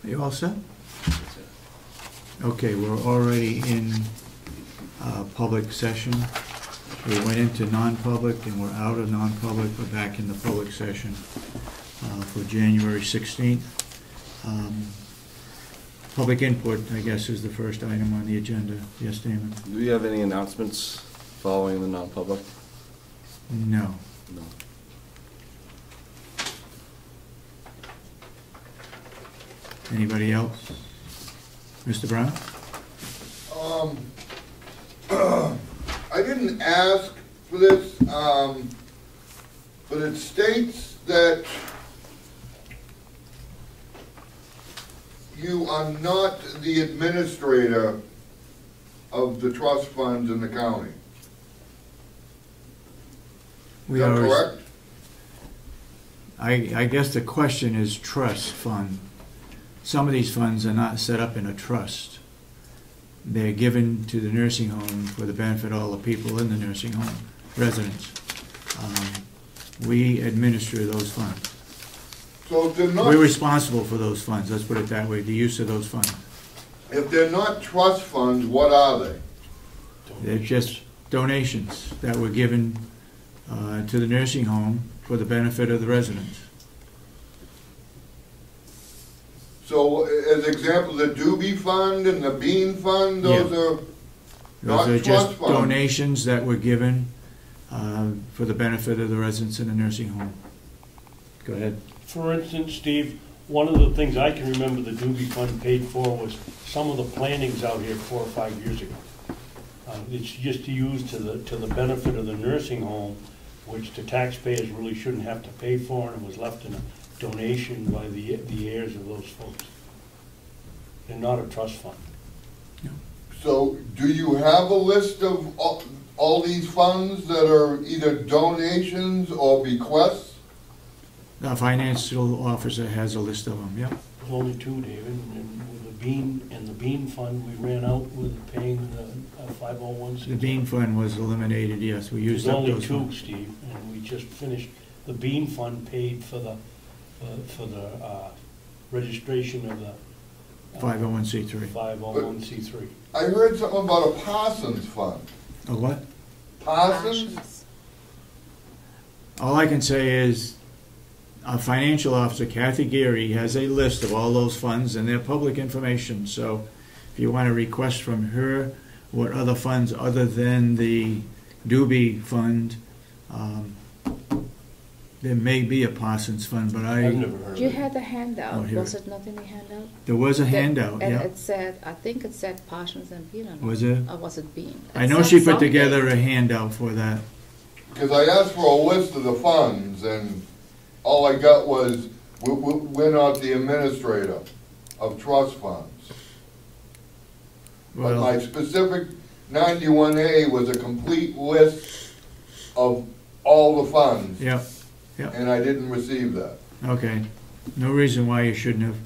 You all set? Okay, we're already in public session. We went into non-public and we're out of non-public. We're back in the public session for January 16th. Public input, I guess, is the first item on the agenda. Yes, Damon? Do you have any announcements following the non-public? No. No. Anybody else? Mr. Brown? I didn't ask for this, but it states that you are not the administrator of the trust funds in the county. We Is that are, correct? I guess the question is trust fund. Some of these funds are not set up in a trust. They're given to the nursing home for the benefit of all the people in the nursing home, residents. We administer those funds. So if they're not, We're responsible for those funds, let's put it that way, the use of those funds. if they're not trust funds, what are they? They're just donations that were given to the nursing home for the benefit of the residents. So as example, the Doobie Fund and the Bean Fund, those are not Those are trust just funds. donations that were given for the benefit of the residents in the nursing home. Go ahead. For instance, Steve, one of the things I can remember the Doobie Fund paid for was some of the plantings out here 4 or 5 years ago. It's just to use to the benefit of the nursing home, which the taxpayers really shouldn't have to pay for, and it was left in a donation by the heirs of those folks. They're not a trust fund. So do you have a list of all these funds that are either donations or bequests? The financial officer has a list of them, yeah. There's only 2, David, and with the Bean Fund, we ran out with paying the 501c. The Bean Fund was eliminated, yes, we used There's up only those 2, funds. Steve, and we just finished. The Bean Fund paid for the registration of the 501c3. 501c3. I heard something about a Parsons Fund. A what? Parsons? All I can say is our financial officer, Kathy Geary, has a list of all those funds and they're public information. So if you want to request from her what other funds other than the Doobie Fund, there may be a Parsons Fund, but I've never heard of You it. had a handout. Oh, here. Was it not in the handout? there was a handout, And yeah. it said, I think it said Parsons and Bean. Was it? Or was it Bean? I know she put together a handout for that. Because I asked for a list of the funds, and all I got was, we're not the administrator of trust funds. But my Well, specific 91A was a complete list of all the funds, yeah, yeah, and I didn't receive that. okay. No reason why you shouldn't have.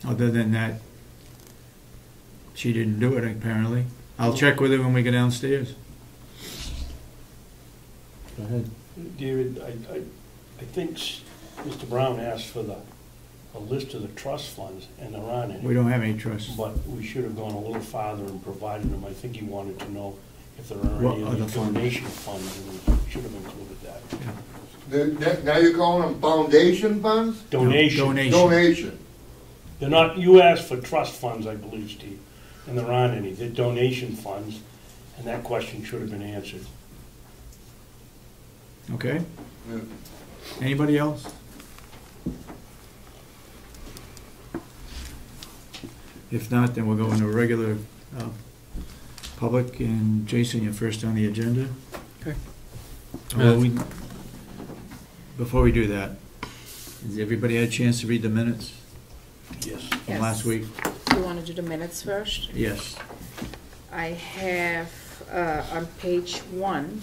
Other than that, she didn't do it apparently. I'll check with her when we go downstairs. Go ahead. David, I think Mr. Brown asked for a list of the trust funds, and there aren't any. We don't have any trusts. But we should have gone a little farther and provided them. I think he wanted to know if there are What any other other funds? donation funds, and we should have included that. Yeah. Now you're calling them foundation funds? Donation. Donation. Donation. They're not, you asked for trust funds, I believe, Steve, and there aren't any. They're donation funds, and that question should have been answered. Okay. Yeah. Anybody else? If not, then we'll go into regular public. And Jason, you're first on the agenda. Okay. Before we do that, has everybody had a chance to read the minutes Yes. from last week? You want to do the minutes first? Yes. I have on page 1,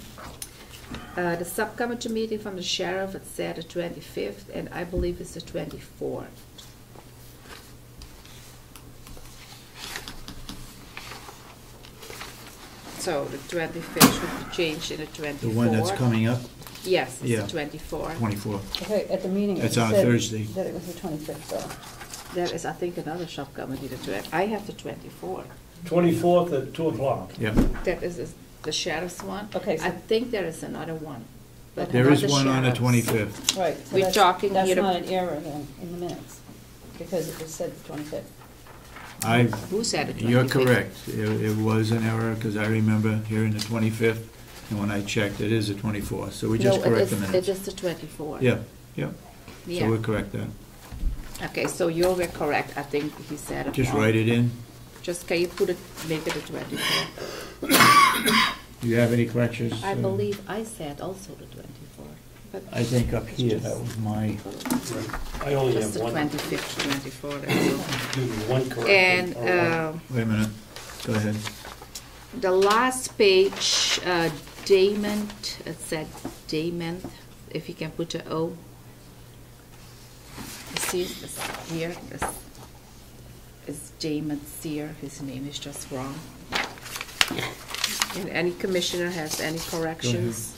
the subcommittee meeting from the sheriff, it said the 25th, and I believe it's the 24th. So the 25th should be changed in the 24th. The one that's coming up, Yes, it's Yeah. the 24th. 24th. Okay, at the meeting. It's it on said Thursday. That it was the 25th, so. there is, I think, another subcommittee I have the 24th. 24th at 2 o'clock. Yeah. That is the sheriff's one. Okay, so- I think there is another one. But There not is one on the sheriff's. 25th. Right. so We're that's- talking That's here- not an error then, in the minutes, because it was said the 25th. Who said it? You're 25th? correct. It was an error, because I remember hearing the 25th, and when I checked, it is the 24th, so we just No, correct the it minutes. is the 24th. Yeah, yeah, so Yeah. we'll correct that. Okay, so you were correct. I think he said it Just wrong. write it in. Just, can you put it, make it the 24th? Do you have any corrections? I believe I said also the 24th. But I think up here, that was my, I only just have the one, 25th, 24th, that's all. do one correction. And wait a minute, go ahead. the last page, Daymond, it said Daymond, if you can put a O. You see, this here, this is Daymond Steer, his name is just wrong. And any commissioner has any corrections?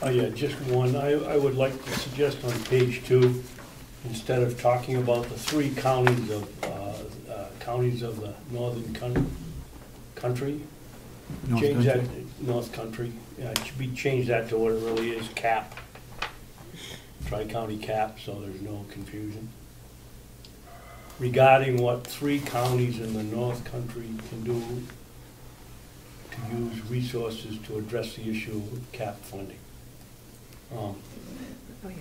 Oh, yeah, just one. I would like to suggest on page 2, instead of talking about the 3 counties of the northern country, North change that, Country. North Country, it should be, change that to what it really is, cap. Tri-county cap, so there's no confusion. Regarding what 3 counties in the North Country can do to use resources to address the issue of cap funding. Oh, yeah.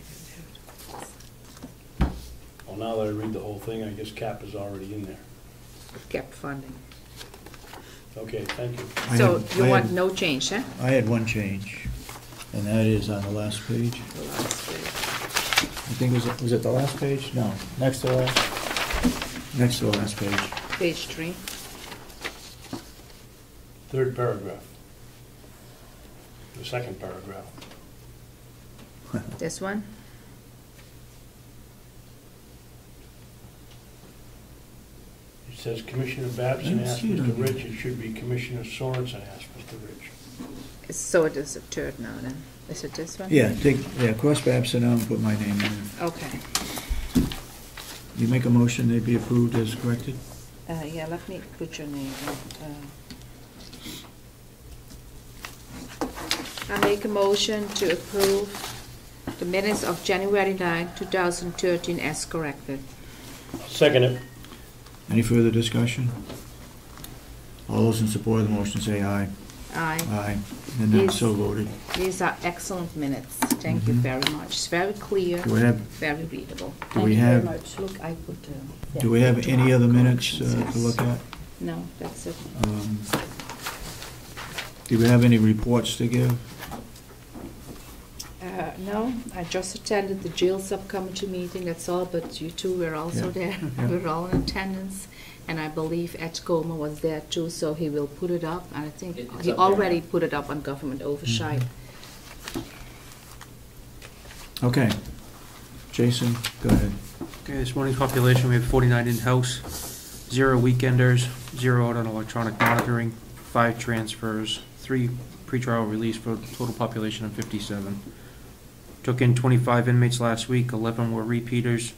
Well, now that I read the whole thing, I guess cap is already in there. Kept funding. Okay, thank you. So you want had- no change, huh? I had one change, and that is on the last page. The last page. I think, was it the last page? No, next to the last, next to the last page. Page 3. 3rd paragraph. The 2nd paragraph. This one? It says Commissioner Babson I asked see it on Mr. here. Rich, it should be Commissioner Sorensen asked Mr. Rich. So it is the 3rd now then. Is it this one? Yeah, cross Babson out and put my name in. Okay. You make a motion, they be approved as corrected? Yeah, let me put your name in. I make a motion to approve the minutes of January 9, 2013 as corrected. Second it. Any further discussion? All those in support of the motion say aye. Aye. Aye, and that's Yes. so voted. These are excellent minutes. Thank you Mhm. very much. It's very clear, Do we have, very readable. do Thank we you very have, much. Look, I put, do we have any other minutes Corrections, to look at? no, that's it. Do we have any reports to give? No, I just attended the jail subcommittee meeting, that's all, but you two were also Yeah, there. yeah. We were all in attendance, and I believe Ed Comeau was there too, so he will put it up, and I think It's he up there already now. put it up on Government Oversight. Okay. Jason, go ahead. Okay, this morning's population, we have 49 in-house, 0 weekenders, 0 out on electronic monitoring, 5 transfers, 3 pretrial release for a total population of 57. Took in 25 inmates last week, 11 were repeaters,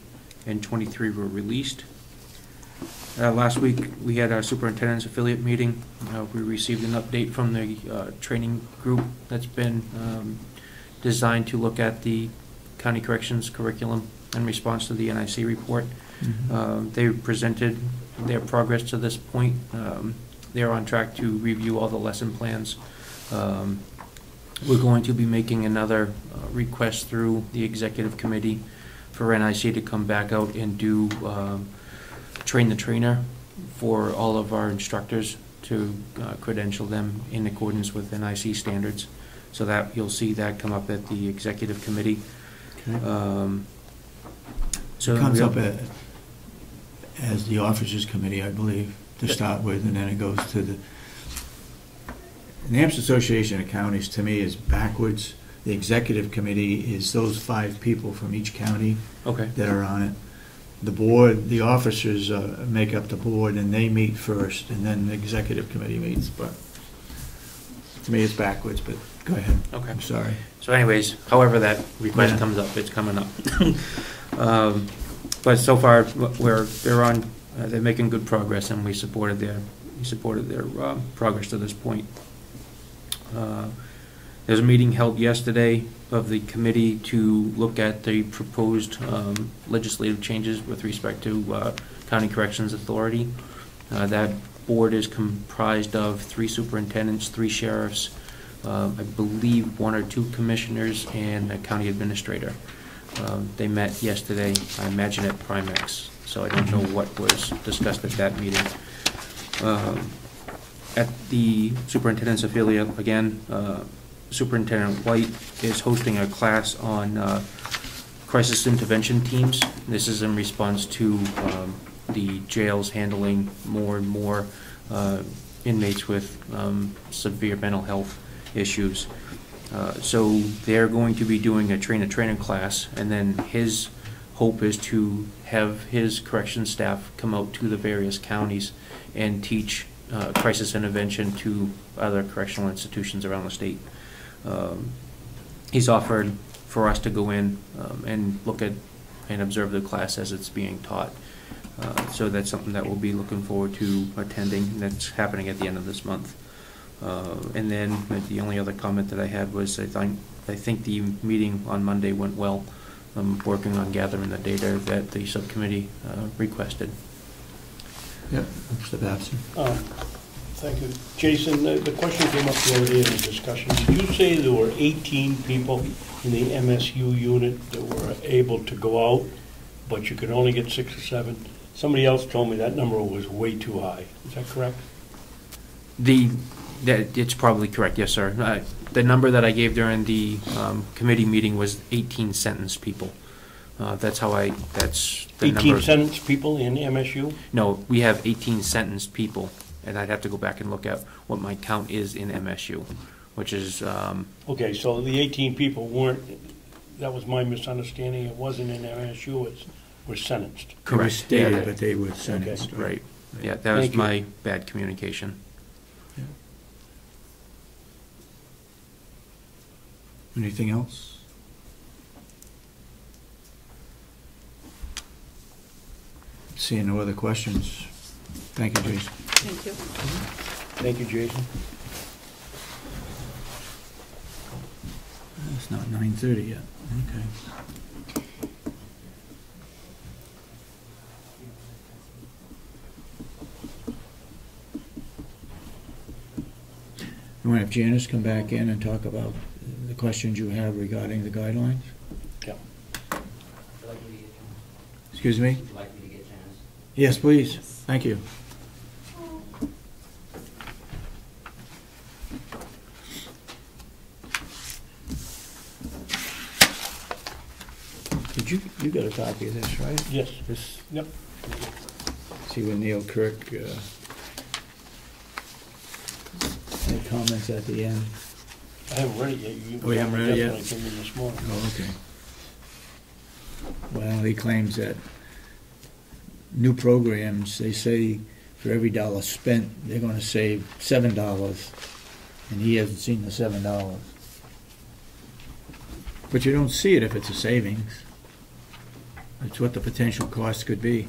and 23 were released. Last week, we had our superintendent's affiliate meeting. We received an update from the training group that's been designed to look at the county corrections curriculum in response to the NIC report. They presented their progress to this point. They're on track to review all the lesson plans. We're going to be making another request through the executive committee for NIC to come back out and do train the trainer for all of our instructors to credential them in accordance with NIC standards. So that you'll see that come up at the executive committee. Okay. So It comes we'll- up as the officers committee, I believe, to start with, and then it goes to the Hampshire Association of Counties, to me, is backwards. The executive committee is those 5 people from each county Okay. that are on it. The board, the officers make up the board, and they meet first, and then the executive committee meets, but to me, it's backwards, but go ahead. Okay. I'm sorry. So anyways, however that request Yeah. comes up, it's coming up. But so far, they're making good progress, and we supported their progress to this point. There's a meeting held yesterday of the committee to look at the proposed legislative changes with respect to County Corrections Authority. That board is comprised of 3 superintendents, 3 sheriffs, I believe 1 or 2 commissioners, and a county administrator. They met yesterday, I imagine at Primex, so I don't know what was discussed at that meeting. At the superintendent's affiliate, again, Superintendent White is hosting a class on crisis intervention teams. This is in response to the jails handling more and more inmates with severe mental health issues. So they're going to be doing a trainer class, and then his hope is to have his corrections staff come out to the various counties and teach crisis intervention to other correctional institutions around the state. He's offered for us to go in and look at and observe the class as it's being taught. So that's something that we'll be looking forward to attending. That's happening at the end of this month. And then the only other comment that I had was I think the meeting on Monday went well. I'm working on gathering the data that the subcommittee requested. Yeah, Mr. Babson. Thank you. Jason, the question came up the other day in the discussion. Did you say there were 18 people in the MSU unit that were able to go out, but you could only get 6 or 7? Somebody else told me that number was way too high. Is that correct? It's probably correct, yes, sir. The number that I gave during the committee meeting was 18 sentenced people. That's the 18 number. sentenced people in MSU? No, we have 18 sentenced people, and I'd have to go back and look at what my count is in MSU, which is... Okay, so the 18 people weren't, that was my misunderstanding, it wasn't in MSU, it was sentenced. Correct. They were stated, Yeah, but they were sentenced. Okay. right. Yeah, that was Thank you. my bad communication. Yeah. Anything else? Seeing no other questions. Thank you, Jason. Thank you. Thank you, Jason. It's not 9:30 yet. Okay. You want to have Janice come back in and talk about the questions you have regarding the guidelines? Yeah. Excuse me? Yes, please. Thank you. You got a copy of this, right? Yes. This, Yep. see when Neil Kirk had comments at the end. I haven't read it yet. Oh, you haven't read it yet? When I came in this morning. Oh, okay. Well, he claims that new programs, they say for every dollar spent, they're going to save $7, and he hasn't seen the $7. But you don't see it if it's a savings. That's what the potential cost could be.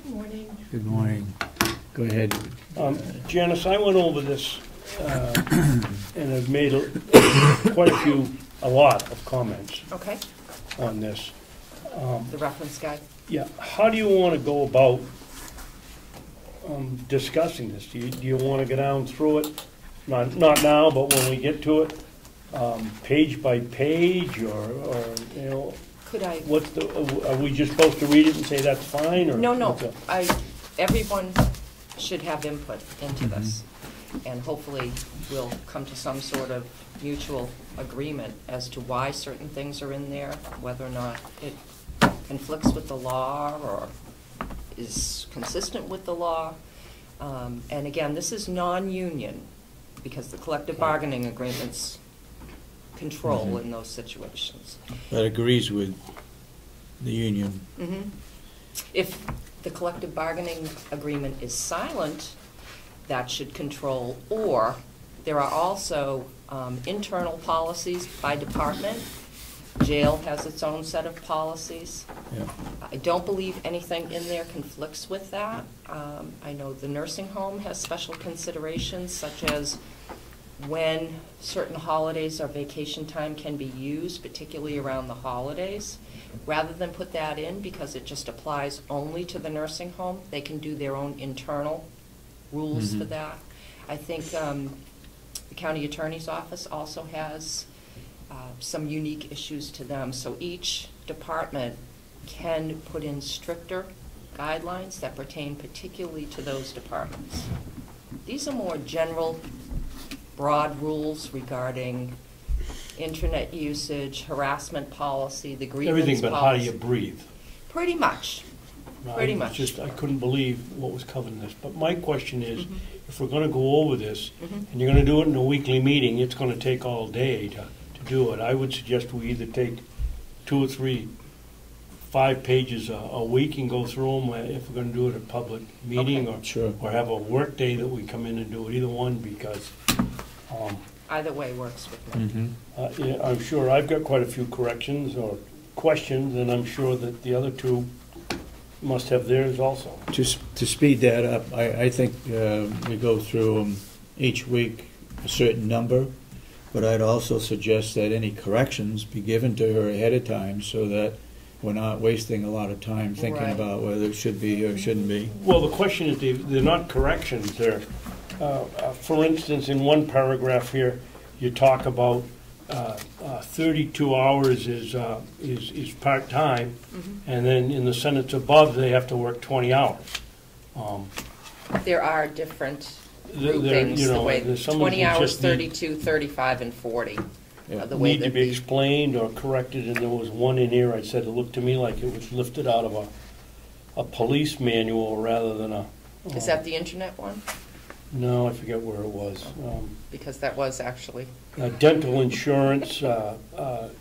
Good morning. Good morning. Go ahead. Janice, I went over this and have made a lot of comments Okay, on this. the reference guide. Yeah, how do you want to go about discussing this? Do you want to go down through it? Not now, but when we get to it, page by page, or you know, Could I? are we just supposed to read it and say that's fine, or? No, what's up? everyone should have input into this, and hopefully we'll come to some sort of mutual agreement as to why certain things are in there, whether or not it conflicts with the law or is consistent with the law. And again, this is non-union, because the collective bargaining agreements control in those situations. That agrees with the union. If the collective bargaining agreement is silent, that should control, or there are also internal policies by department Jail has its own set of policies. Yeah. I don't believe anything in there conflicts with that. I know the nursing home has special considerations, such as when certain holidays or vacation time can be used, particularly around the holidays. Rather than put that in, because it just applies only to the nursing home, they can do their own internal rules for that. I think the county attorney's office also has some unique issues to them. So each department can put in stricter guidelines that pertain particularly to those departments. These are more general, broad rules regarding internet usage, harassment policy, the grievance policy. Everything but how do you breathe. Pretty much. Pretty much. I couldn't believe what was covered in this. But my question is, if we're going to go over this, and you're going to do it in a weekly meeting, it's going to take all day to do it. I would suggest we either take 2 or 3, 5 pages a week and go through them if we're going to do it at a public meeting, or have a work day that we come in and do it. Either one, because either way works with me. yeah, I'm sure I've got quite a few corrections or questions, and I'm sure that the other two must have theirs also. To speed that up, I think we go through them each week, a certain number, but I'd also suggest that any corrections be given to her ahead of time so that we're not wasting a lot of time thinking about whether it should be or shouldn't be. Well, the question is, they're not corrections. They're, for instance, in one paragraph here, you talk about 32 hours is part-time, and then in the sentence above, they have to work 20 hours. There are different groupings, the way 20 hours, 32, 35, and 40. The way need to be explained or corrected, and there was one in here, I said it looked to me like it was lifted out of a police manual rather than a... Is that the internet one? No, I forget where it was. Because that was actually... dental insurance, to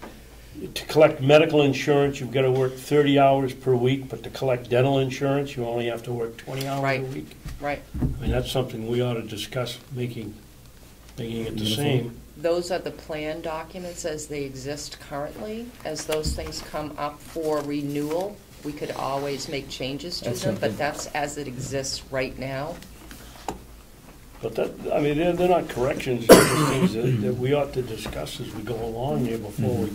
collect medical insurance, you've got to work 30 hours per week, but to collect dental insurance, you only have to work 20 hours a week. Right. I mean, that's something we ought to discuss, making it the same. Those are the plan documents as they exist currently. As those things come up for renewal, we could always make changes to them, but that's as it exists right now. But that, I mean, they're not corrections, they're just things that we ought to discuss as we go along here before we...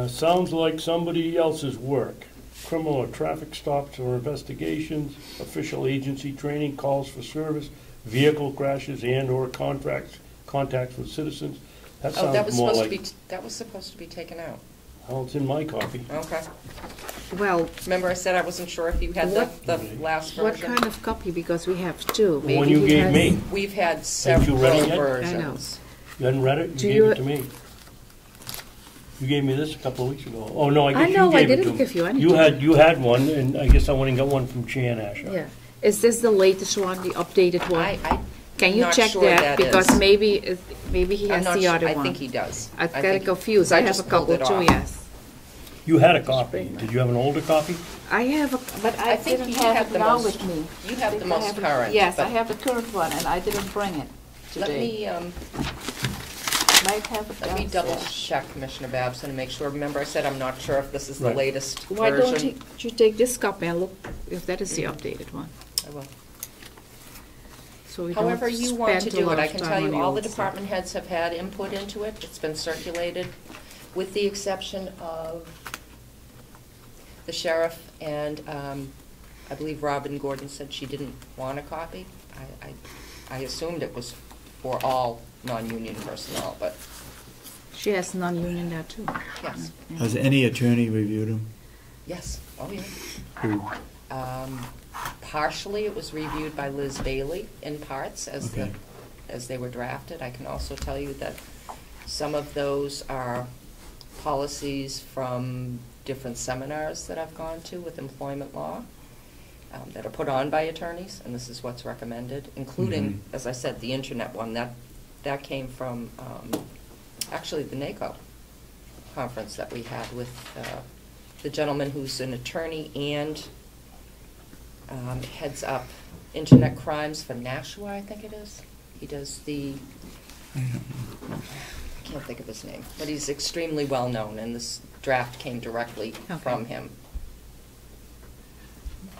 sounds like somebody else's work. Criminal or traffic stops or investigations, official agency training, calls for service, vehicle crashes and/or contacts with citizens. That sounds more like... that was supposed to be taken out. Well, it's in my copy. Okay. Well, remember I said I wasn't sure if you had the last version? What kind of copy? Because we have two. The one you gave me. We've had several versions. I know. You hadn't read it? You gave it to me. You gave me this a couple of weeks ago. Oh, no, I guess you gave it to me. I didn't give you anything. You had one, and I guess I went and got one from Jan, Asha. Yeah. Is this the latest one, the updated one? Can you check sure that? Because maybe he has the other one. I think he does. I got confused. I have a couple too, yes. You had a copy. Did you have an older copy? I have, but I think didn't you have have it the now most, with me. You have the most current. Yes, I have the current one, and I didn't bring it today. Let me double check, Commissioner Babson, and make sure. Remember, I said I'm not sure if this is the latest version. Why don't you take this copy and look if that is the updated one? I will. So we however don't you want to spend do a it, lot I of can time tell on you the all old the stuff. department heads have had input into it. It's been circulated, with the exception of the sheriff and I believe Robin Gordon said she didn't want a copy. I assumed it was for all non-union personnel, but... She has non-union there too. Yes. Has any attorney reviewed them? Yes. Oh, yeah. Who? Partially, it was reviewed by Liz Bailey in parts as they were drafted. I can also tell you that some of those are policies from different seminars that I've gone to with employment law that are put on by attorneys, and this is what's recommended, including, as I said, the internet one. That came from actually the NACO conference that we had with the gentleman who's an attorney and heads up internet crimes for Nashua, I think it is. He does the can't think of his name, but he's extremely well-known, and this draft came directly from him.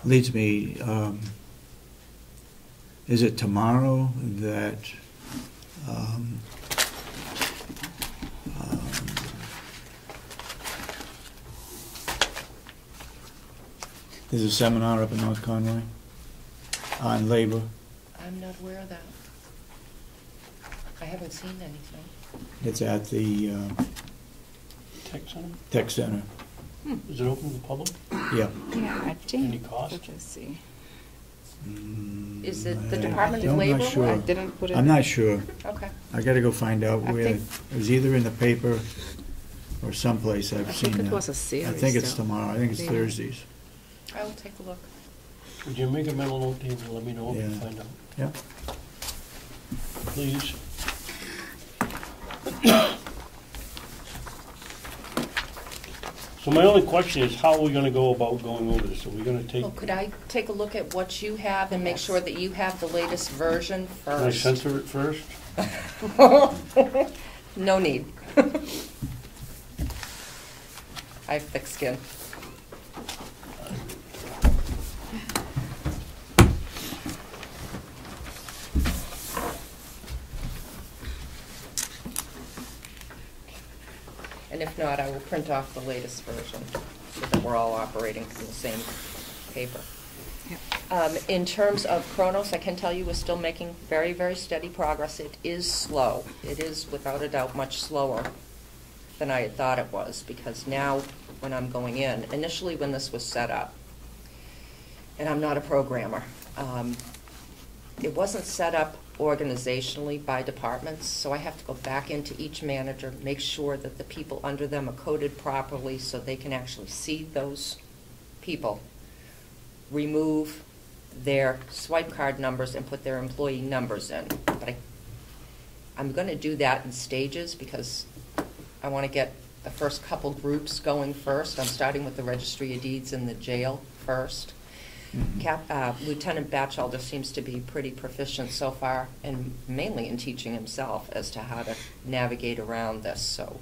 Leads me, is it tomorrow that there's a seminar up in North Conway on labor? I'm not aware of that. I haven't seen anything. It's at the Tech center? Tech Center. Is it open to the public? Yeah. Yeah, I think. Any cost? Let's see. Is it the I Department of don't- Labor? not sure. I didn't put it. I'm not sure. Okay. I gotta go find out I where. think- It was either in the paper or someplace I've I seen think it that. was a series. I think it's though. tomorrow. I think it's Yeah. Thursdays. I will take a look. Would you make a mental note, Dave, and let me know if you Yeah. find out? Yeah. Please. So my only question is, how are we gonna go about going over this? Are we gonna take, Well, could I take a look at what you have and make sure that you have the latest version can I first? censor it first? No need. I have thick skin. And if not, I will print off the latest version so that we're all operating from the same paper. In terms of Kronos, I can tell you we're still making very, very steady progress. It is slow. It is, without a doubt, much slower than I had thought it was, because now when I'm going in, initially when this was set up, and I'm not a programmer, it wasn't set up organizationally by departments, so I have to go back into each manager, make sure that the people under them are coded properly so they can actually see those people, remove their swipe card numbers and put their employee numbers in. But I'm going to do that in stages because I want to get the first couple groups going first. I'm starting with the Registry of Deeds in the jail first. Lieutenant Batchelder seems to be pretty proficient so far, and mainly in teaching himself as to how to navigate around this. So,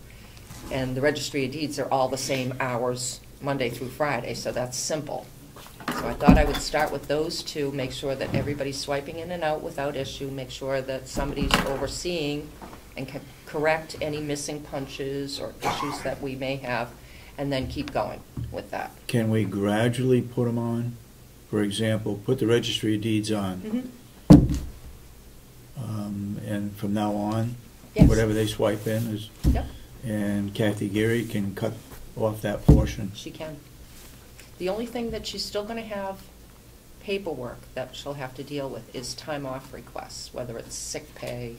and the Registry of Deeds are all the same hours, Monday through Friday, so that's simple. So I thought I would start with those two, make sure that everybody's swiping in and out without issue, make sure that somebody's overseeing and can correct any missing punches or issues that we may have, and then keep going with that. Can we gradually put them on? For example, put the Registry of Deeds on, and from now on, Yes. whatever they swipe in is, Yep, and Kathy Geary can cut off that portion. she can. The only thing that she's still going to have paperwork that she'll have to deal with is time off requests, whether it's sick pay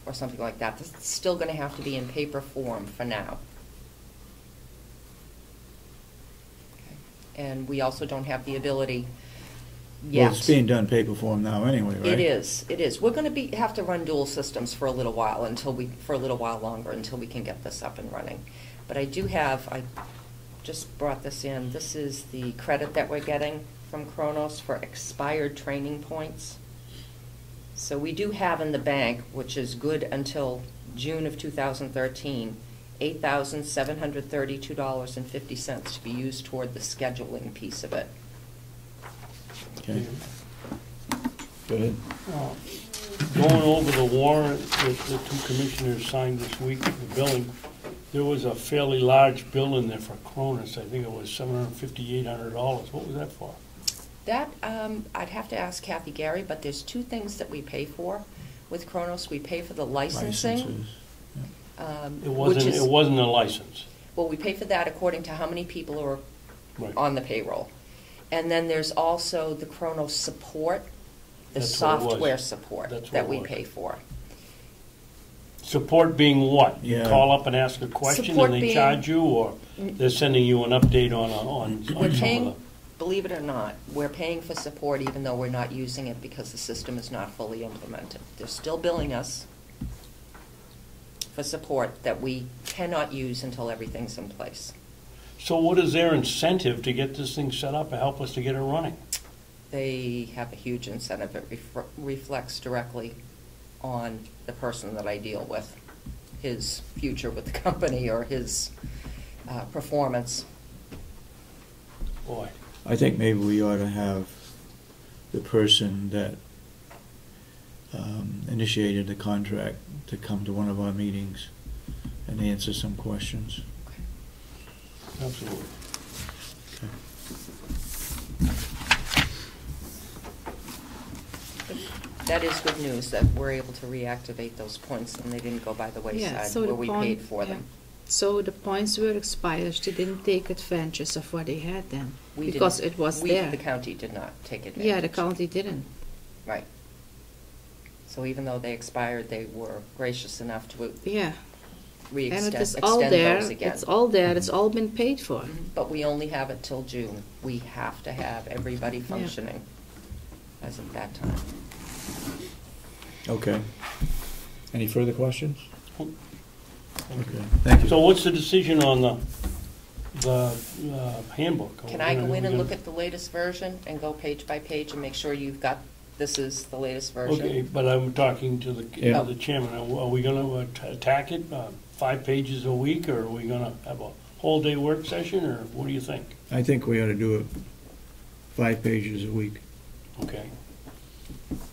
or something like that. This is still going to have to be in paper form for now. Okay. And we also don't have the ability yet. Well, it's being done paper form now anyway, right? It is, it is. We're going to have to run dual systems for a little while for a little while longer until we can get this up and running. But I do have, I just brought this in. This is the credit that we're getting from Kronos for expired training points. So we do have in the bank, which is good until June of 2013, $8,732.50 to be used toward the scheduling piece of it. Okay. Go ahead. Going over the warrant that the two commissioners signed this week, the billing, there was a fairly large bill in there for Kronos. I think it was $750, $800. What was that for? That, I'd have to ask Kathy Gary, but there's two things that we pay for with Kronos. We pay for the licensing. Licenses. It wasn't a license. Well, we pay for that according to how many people are Right. on the payroll. And then there's also the Kronos support, the That's what it was. software support That's what that it we was. pay for. Support being what? You Yeah. call up and ask a question Support and they being- charge you, or they're sending you an update on We're some paying, of believe it or not, we're paying for support even though we're not using it because the system is not fully implemented. They're still billing us for support that we cannot use until everything's in place. So what is their incentive to get this thing set up and help us to get it running? They have a huge incentive. It reflects directly on the person that I deal with. his future with the company or his performance. Boy, I think maybe we ought to have the person that initiated the contract to come to one of our meetings and answer some questions. absolutely. That is good news, that we're able to reactivate those points and they didn't go by the wayside so where the we point- paid for yeah. them. So the points were expired, they didn't take advantage of what they had then? We Because didn't- it was we, there. the county, did not take advantage. Yeah, the county didn't. Right. So even though they expired, they were gracious enough to Yeah. re-extend And it is extend all there, those again. it's all there, it's all been paid for. But we only have it till June. We have to have everybody functioning as of that time. Okay. Any further questions? Thank you. Okay, thank you. So what's the decision on the handbook? Can I go in and look at the latest version and go page by page and make sure you've got, this is the latest version? Okay, but I'm talking to Yeah. the chairman. Are we gonna attack it 5 pages a week, or are we gonna have a whole day work session, or what do you think? I think we ought to do it 5 pages a week. Okay,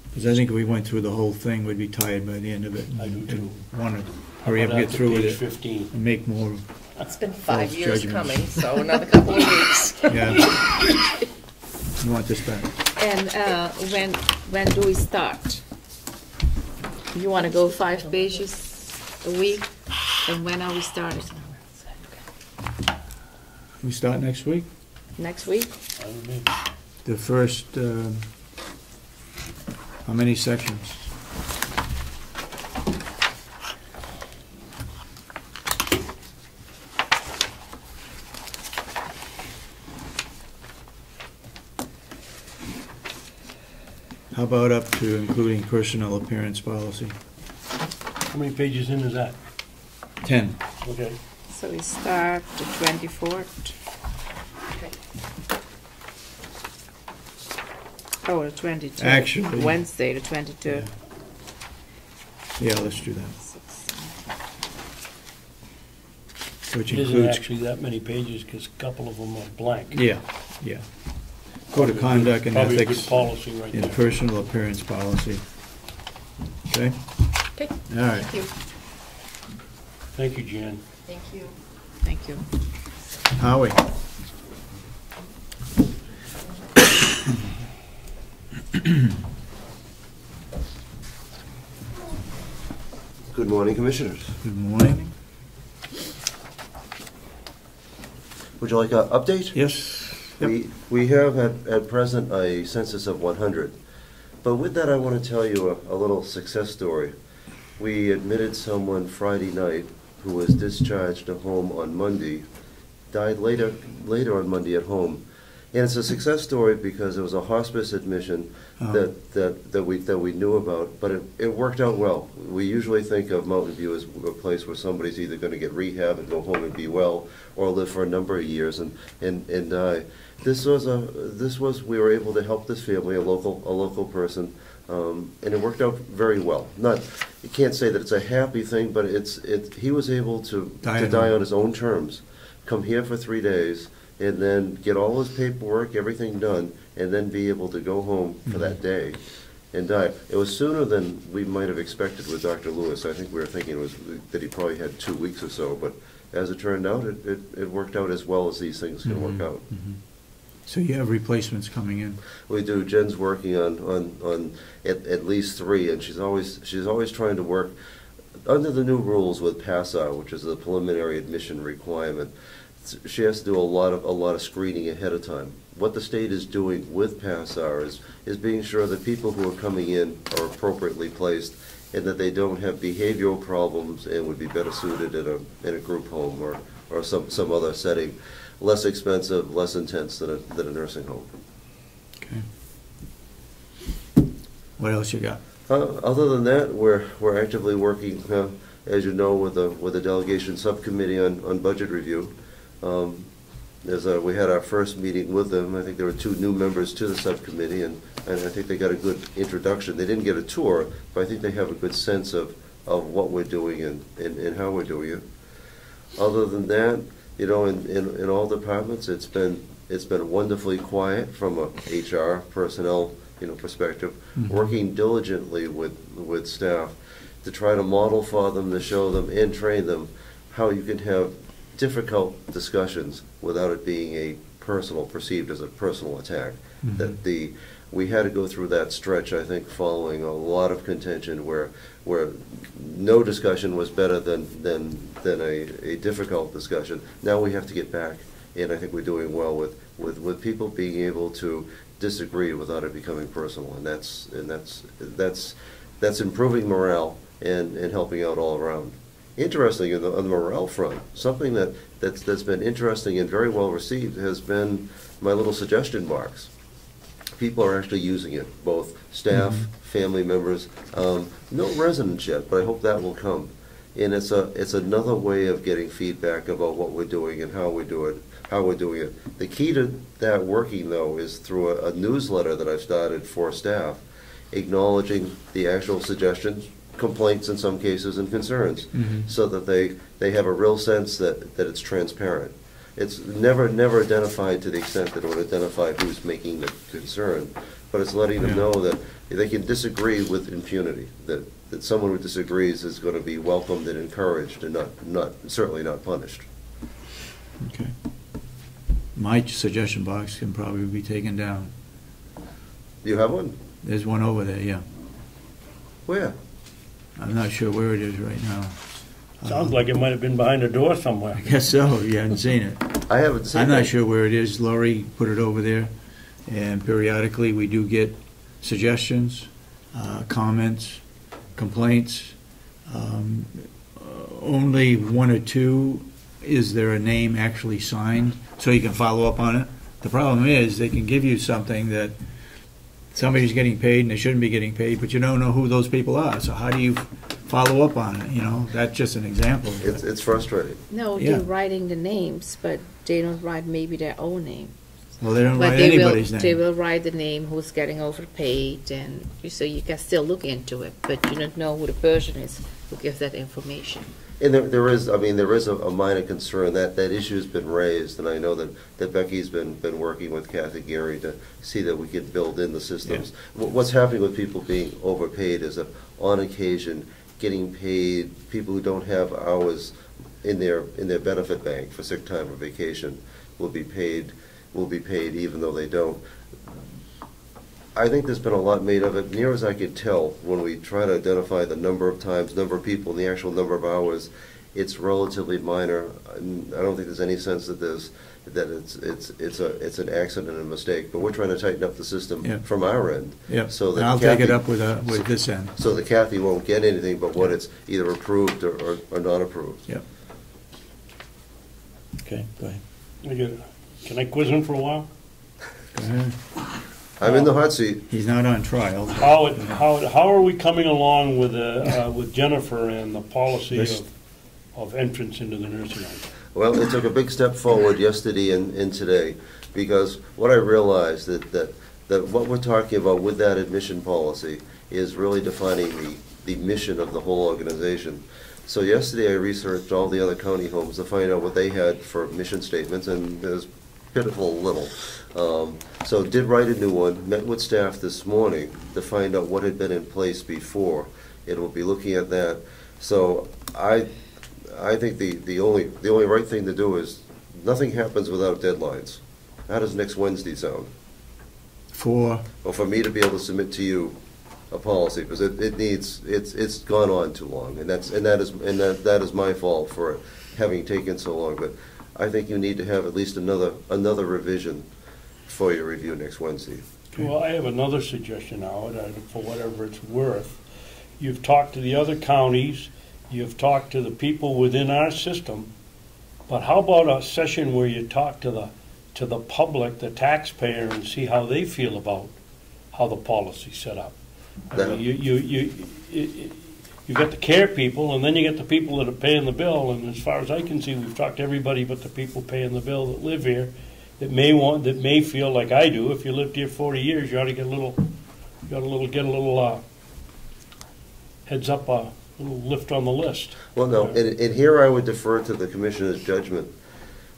Because I think if we went through the whole thing, we'd be tired by the end of it. I do too. Want to hurry up How and about get through with page it 15? and make more, It's been 5 False years judgments. coming, so another couple of weeks. yeah. You want this back? And when do we start? You want to go 5 pages a week? And when are we starting? We start next week? Next week? I don't know. The first, how many sections? How about up to including personal appearance policy? How many pages in is that? 10. Okay, So we start the 24th. Oh, the 22nd. Actually- Wednesday, the 23rd. Yeah, let's do that. Which it isn't includes, actually that many pages, because a couple of them are blank. yeah, yeah. Code of conduct and Probably a ethics good policy right and there. personal appearance policy. Okay? Okay, All right. thank you. Thank you, Jan. Thank you. Thank you. Howie? Good morning, Commissioners. Good morning. Would you like an update? Yes? Yep. We have at present a census of 100. But with that, I want to tell you a little success story. We admitted someone Friday night who was discharged to home on Monday, died later on Monday at home. And it's a success story because it was a hospice admission that we knew about, but it worked out well. We usually think of Mountain View as a place where somebody's either going to get rehab and go home and be well, or live for a number of years and die. We were able to help this family, a local person, and it worked out very well. You can't say that it's a happy thing, but he was able to die on his own terms, come here for 3 days, and then get all his paperwork, everything done, and then be able to go home for that day and die. It was sooner than we might have expected with Dr. Lewis. I think we were thinking that he probably had 2 weeks or so, but as it turned out, it worked out as well as these things can work out. So you have replacements coming in? We do. Jen's working on at least 3, and she's always trying to work under the new rules with PASSAR, which is the preliminary admission requirement. She has to do a lot of screening ahead of time. What the state is doing with PASSAR is being sure that people who are coming in are appropriately placed and that they don't have behavioral problems and would be better suited in a group home or some other setting, less expensive, less intense than a nursing home. Okay. What else you got? Other than that, we're actively working, as you know, with the delegation subcommittee on budget review. We had our first meeting with them. I think there were 2 new members to the subcommittee, and I think they got a good introduction. They didn't get a tour, but I think they have a good sense of what we're doing and how we're doing it. Other than that, you know, in all departments, it's been wonderfully quiet from a HR personnel, you know, perspective, working diligently with staff to try to model for them, to show them and train them how you can have difficult discussions without it being perceived as a personal attack. That we had to go through that stretch, I think, following a lot of contention where no discussion was better than a difficult discussion. Now we have to get back, and I think we're doing well with people being able to disagree without it becoming personal, and that's improving morale and helping out all around. Interesting, on the morale front, something that's been interesting and very well received has been my little suggestion box. People are actually using it, both staff, family members, no residents yet, but I hope that will come. And it's another way of getting feedback about what we're doing and how we're doing it. The key to that working, though, is through a newsletter that I've started for staff, acknowledging the actual suggestions, complaints in some cases, and concerns, so that they have a real sense that it's transparent. It's never identified to the extent that it would identify who's making the concern, but it's letting them know that they can disagree with impunity, that someone who disagrees is going to be welcomed and encouraged and certainly not punished. Okay. My suggestion box can probably be taken down. Do you have one? There's one over there, yeah. Where? I'm not sure where it is right now. Sounds like it might have been behind a door somewhere. I guess so. You haven't seen it. I haven't seen it. I'm not sure where it is. Lori put it over there, and periodically we do get suggestions, comments, complaints. Only one or two is there a name actually signed, so you can follow up on it. The problem is they can give you something that somebody's getting paid and they shouldn't be getting paid, but you don't know who those people are. So how do you follow up on it? You know, that's just an example. It's frustrating. No, Yeah. they're writing the names, but they don't write maybe their own name. Well, they don't But write they anybody's will, they name. will write the name who's getting overpaid, and so you can still look into it, but you don't know who the person is who gives that information. And there is a minor concern that issue has been raised, and I know that Becky's been working with Kathy Gary to see that we can build in the systems. What's happening with people being overpaid is that on occasion getting paid, people who don't have hours in their benefit bank for sick time or vacation will be paid even though they don't. I think there's been a lot made of it. Near as I could tell, when we try to identify the number of times, number of people, and the actual number of hours, it's relatively minor. I don't think there's any sense that it's an accident and a mistake. But we're trying to tighten up the system from our end. So that I'll Kathy, take it up with this end. So that Kathy won't get anything but what it's either approved or not approved. Yep. Okay, go ahead. Can I quiz him for a while? Go ahead. I'm in the hot seat. He's not on trial. How are we coming along with Jennifer and the policy of entrance into the nursing home? Well, it took a big step forward yesterday and today, because what I realized that what we're talking about with that admission policy is really defining the mission of the whole organization. So yesterday I researched all the other county homes to find out what they had for mission statements, and there's pitiful little. So did write a new one, met with staff this morning to find out what had been in place before. It will be looking at that. So I think the only right thing to do is nothing happens without deadlines. How does next Wednesday sound? For me to be able to submit to you a policy, because it's gone on too long, and that is my fault for it having taken so long. But I think you need to have at least another revision for your review next Wednesday. Okay. Well, I have another suggestion, Howard, for whatever it's worth. You've talked to the other counties, you've talked to the people within our system, but how about a session where you talk to the public, the taxpayer, and see how they feel about how the policy's set up? I mean, you got the care people, and then you get the people that are paying the bill. And as far as I can see, we've talked to everybody but the people paying the bill that live here, that may feel like I do. If you lived here 40 years, you ought to get a little heads up little lift on the list. Well, no, and here I would defer to the commissioner's judgment.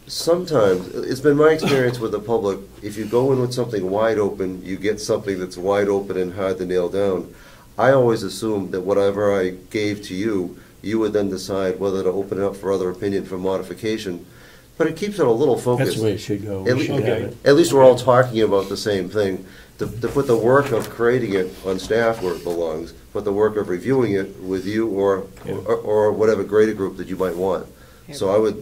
Sometimes, it's been my experience with the public, if you go in with something wide open, you get something that's wide open and hard to nail down. I always assumed that whatever I gave to you, you would then decide whether to open it up for other opinion for modification. But it keeps it a little focused. That's the way it should go. At, We should have it. at least we're all talking about the same thing. To put the work of creating it on staff where it belongs, but the work of reviewing it with you or whatever greater group that you might want. So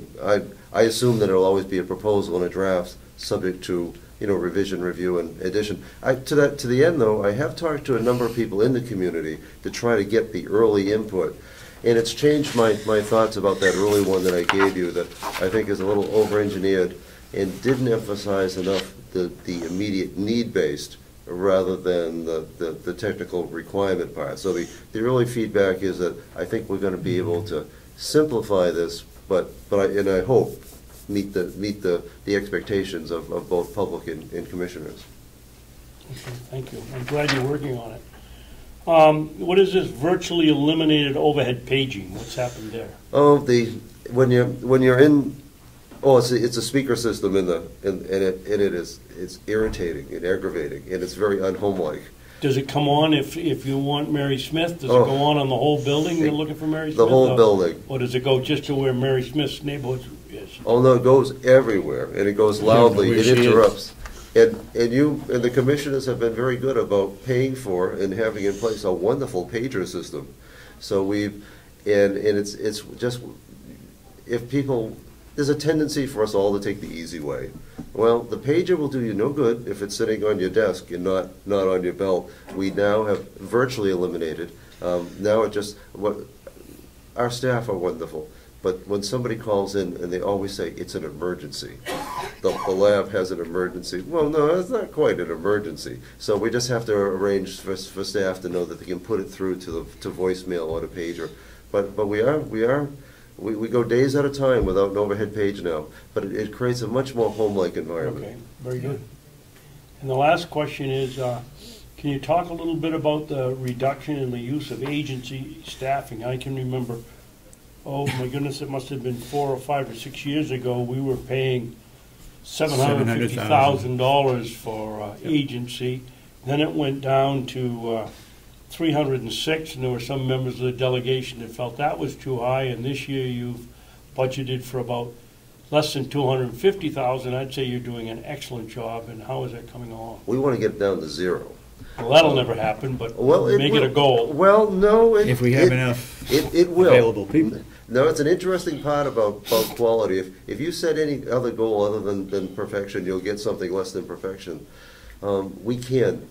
I assume that it'll always be a proposal and a draft subject to, revision, review, and addition. To the end, though, I have talked to a number of people in the community to try to get the early input. And it's changed my thoughts about that early one that I gave you that I think is a little over-engineered and didn't emphasize enough the immediate need-based rather than the technical requirement part. So the early feedback is that I think we're going to be able to simplify this, but I hope meet the expectations of both public and commissioners. Okay, thank you. I'm glad you're working on it. What is this virtually eliminated overhead paging? What's happened there? Oh, when you're in, it's a speaker system it's irritating and aggravating and it's very unhomelike. Does it come on if you want Mary Smith? Does it go on the whole building? You're looking for Mary Smith? The whole building. Or does it go just to where Mary Smith's neighborhood is? Oh no, it goes everywhere and it goes loudly. It interrupts. And the commissioners have been very good about paying for and having in place a wonderful pager system. So it's just, if people, there's a tendency for us all to take the easy way. Well, the pager will do you no good if it's sitting on your desk and not on your belt. We now have virtually eliminated. Now our staff are wonderful. But when somebody calls in and they always say it's an emergency, the lab has an emergency. Well, no, it's not quite an emergency. So we just have to arrange for staff to know that they can put it through to voicemail or to pager. But we go days at a time without an overhead page now. But it creates a much more home-like environment. Okay, very good. And the last question is, can you talk a little bit about the reduction in the use of agency staffing? I can remember, oh my goodness, it must have been 4 or 5 or 6 years ago, we were paying $750,000 for agency. Then it went down to $306,000, and there were some members of the delegation that felt that was too high, and this year you've budgeted for about less than $250,000. I'd say you're doing an excellent job, and how is that coming along? We want to get it down to zero. Well, that'll never happen, but make it a goal. Well, no. If we have enough it will. available people. No, it's an interesting part about quality. If you set any other goal other than perfection, you'll get something less than perfection. We can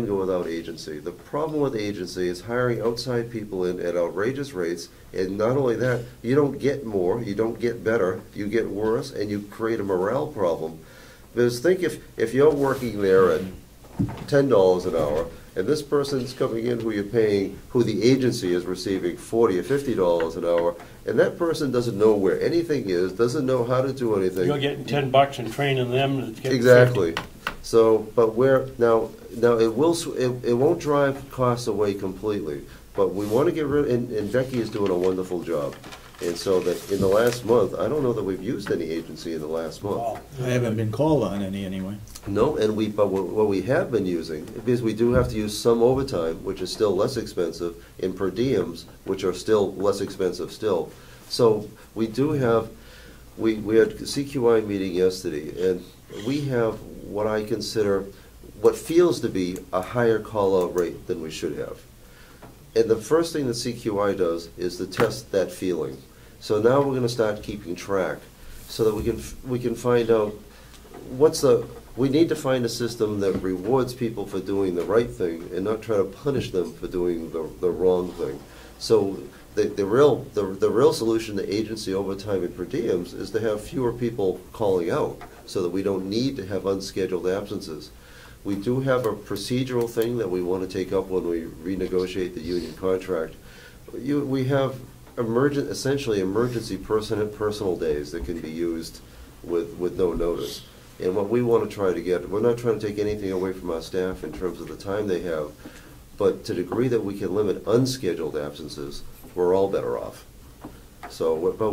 go without agency. The problem with agency is hiring outside people in at outrageous rates, and not only that, you don't get more, you don't get better, you get worse, and you create a morale problem. Because think if you're working there at $10 an hour, and this person's coming in who you're paying, who the agency is receiving $40 or $50 an hour, and that person doesn't know where anything is, doesn't know how to do anything. You're getting $10 and training them to get exactly. 50. So, but now it won't drive costs away completely, but we want to get rid. And Becky is doing a wonderful job. And so that in the last month, I don't know that we've used any agency in the last month. Wow. I haven't been called on any anyway. No, but what we have been using, because we do have to use some overtime, which is still less expensive, and per diems, which are still less expensive still. So we do have, we had a CQI meeting yesterday, and we have what I consider, what feels to be a higher call-out rate than we should have. And the first thing that CQI does is to test that feeling. So now we're going to start keeping track so that we can find out we need to find a system that rewards people for doing the right thing and not try to punish them for doing the wrong thing. So the real solution to agency overtime and per diems is to have fewer people calling out so that we don't need to have unscheduled absences. We do have a procedural thing that we want to take up when we renegotiate the union contract. We have essentially emergency personal days that can be used with no notice. And what we want to try to get, we're not trying to take anything away from our staff in terms of the time they have, but to the degree that we can limit unscheduled absences, we're all better off. So, but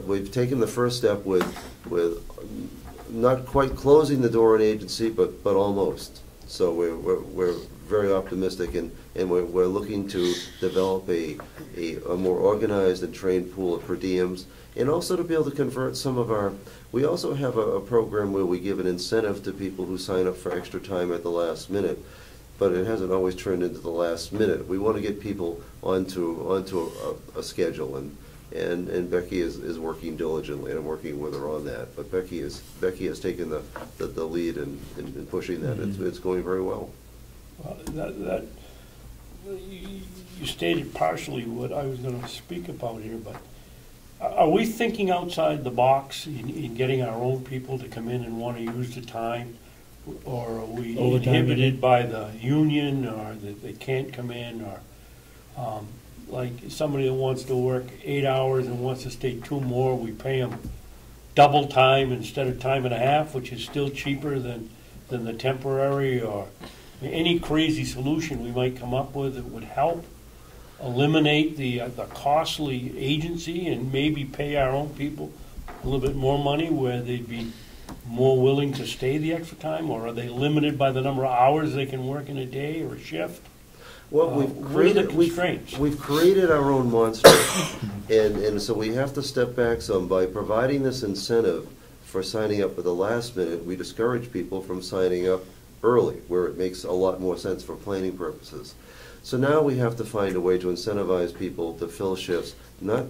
we've taken the first step with not quite closing the door on agency, but almost. So we're very optimistic, and we're looking to develop a more organized and trained pool of per diems, and also to be able to convert some of our. We also have a program where we give an incentive to people who sign up for extra time at the last minute, but it hasn't always turned into the last minute. We want to get people onto a schedule, and Becky is working diligently, and I'm working with her on that. But Becky has taken the lead in pushing that. It's going very well. Well, you stated partially what I was going to speak about here, but are we thinking outside the box in getting our own people to come in and want to use the time, or are we inhibited by the union, or that they can't come in, or like somebody that wants to work 8 hours and wants to stay 2 more, we pay them double time instead of time and a half, which is still cheaper than the temporary, or any crazy solution we might come up with that would help eliminate the costly agency and maybe pay our own people a little bit more money where they'd be more willing to stay the extra time, or are they limited by the number of hours they can work in a day or a shift? Well, we've created our own monster, and so we have to step back some. By providing this incentive for signing up at the last minute, we discourage people from signing up early, where it makes a lot more sense for planning purposes. So now we have to find a way to incentivize people to fill shifts, not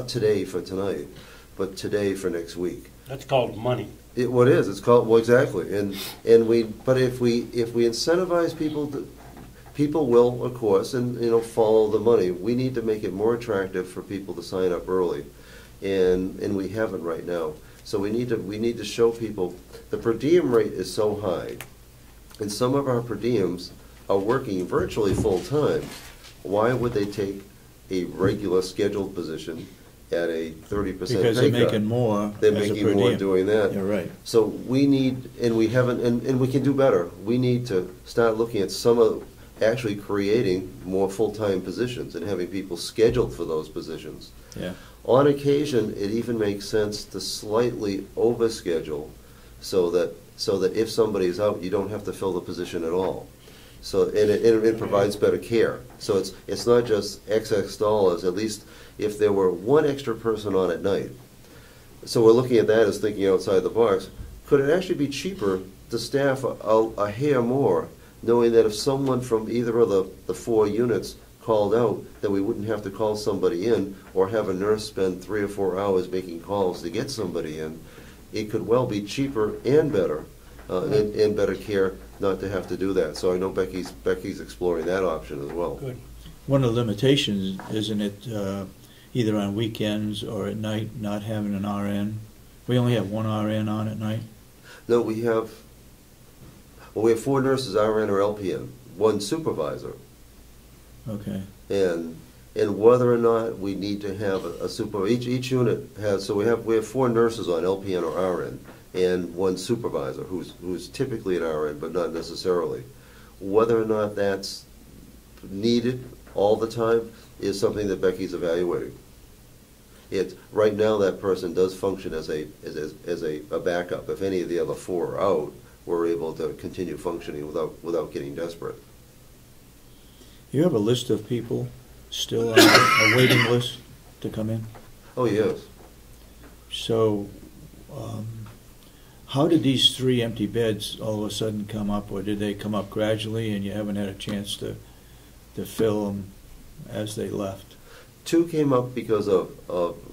today for tonight, but today for next week. That's called money. What is? It's called, well, exactly. But if we incentivize people people will, of course, and follow the money. We need to make it more attractive for people to sign up early, and we haven't right now. So we need to show people the per diem rate is so high, and some of our per diems are working virtually full time. Why would they take a regular scheduled position at a 30% pay cut? Because they're making more. They're making more doing that. You're right. So we need, and we haven't, and we can do better. We need to start looking at some of actually creating more full-time positions and having people scheduled for those positions. Yeah. On occasion, it even makes sense to slightly overschedule so that if somebody's out, you don't have to fill the position at all. So and it provides better care. So it's not just XX dollars. At least if there were one extra person on at night. So we're looking at that as thinking outside the box. Could it actually be cheaper to staff a hair more, knowing that if someone from either of the 4 units called out, that we wouldn't have to call somebody in or have a nurse spend 3 or 4 hours making calls to get somebody in? It could well be cheaper and better, and better care not to have to do that. So I know Becky's exploring that option as well. Good. One of the limitations, isn't it, either on weekends or at night, not having an RN? We only have one RN on at night? No, we have 4 nurses, RN or LPN, 1 supervisor. Okay. And whether or not we need to have a supervisor, each unit has, so we have 4 nurses on LPN or RN, and 1 supervisor who's typically an RN, but not necessarily. Whether or not that's needed all the time is something that Becky's evaluating. Right now that person does function as a backup. If any of the other 4 are out, we're able to continue functioning without getting desperate. You have a list of people still on a waiting list to come in? Oh, yes. So, how did these 3 empty beds all of a sudden come up, or did they come up gradually and you haven't had a chance to fill them as they left? 2 came up because of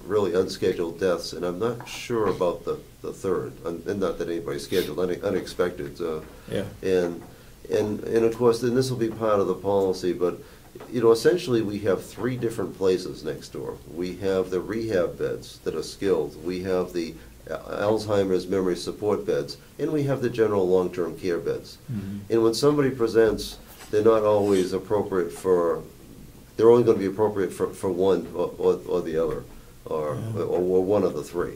really unscheduled deaths, and I'm not sure about the 3rd, and not that anybody scheduled, unexpected. Yeah. And of course, then this will be part of the policy, but essentially we have 3 different places next door. We have the rehab beds that are skilled, we have the Alzheimer's memory support beds, and we have the general long-term care beds. Mm-hmm. And when somebody presents, they're not always appropriate for, they're only going to be appropriate for one or the other, or one of the 3.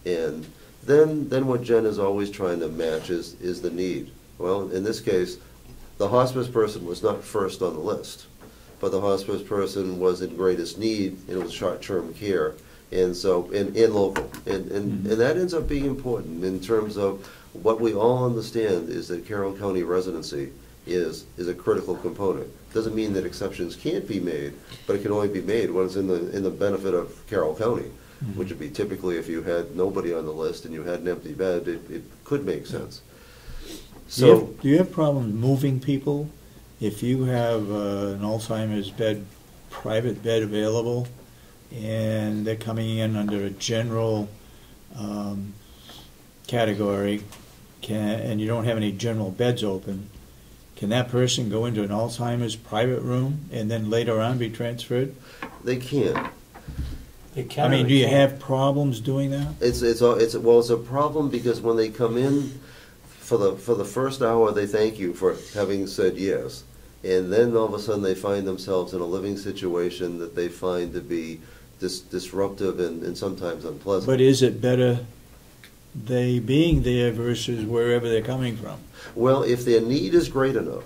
And then what Jen is always trying to match is the need. Well, in this case, the hospice person was not first on the list, but the hospice person was in greatest need, and it was short-term care, and so, and local. And that ends up being important in terms of what we all understand is that Carroll County residency is a critical component. Doesn't mean that exceptions can't be made, but it can only be made when it's in the benefit of Carroll County, which would be typically if you had nobody on the list and you had an empty bed, it could make sense. So, do you have problems moving people? If you have an Alzheimer's bed, private bed available, and they're coming in under a general category, and you don't have any general beds open, can that person go into an Alzheimer's private room and then later on be transferred? they can. I mean, do you have problems doing that? It's a problem because when they come in for the first hour, they thank you for having said yes, and then all of a sudden they find themselves in a living situation that they find to be disruptive and sometimes unpleasant. But is it better they being there versus wherever they're coming from? Well, if their need is great enough,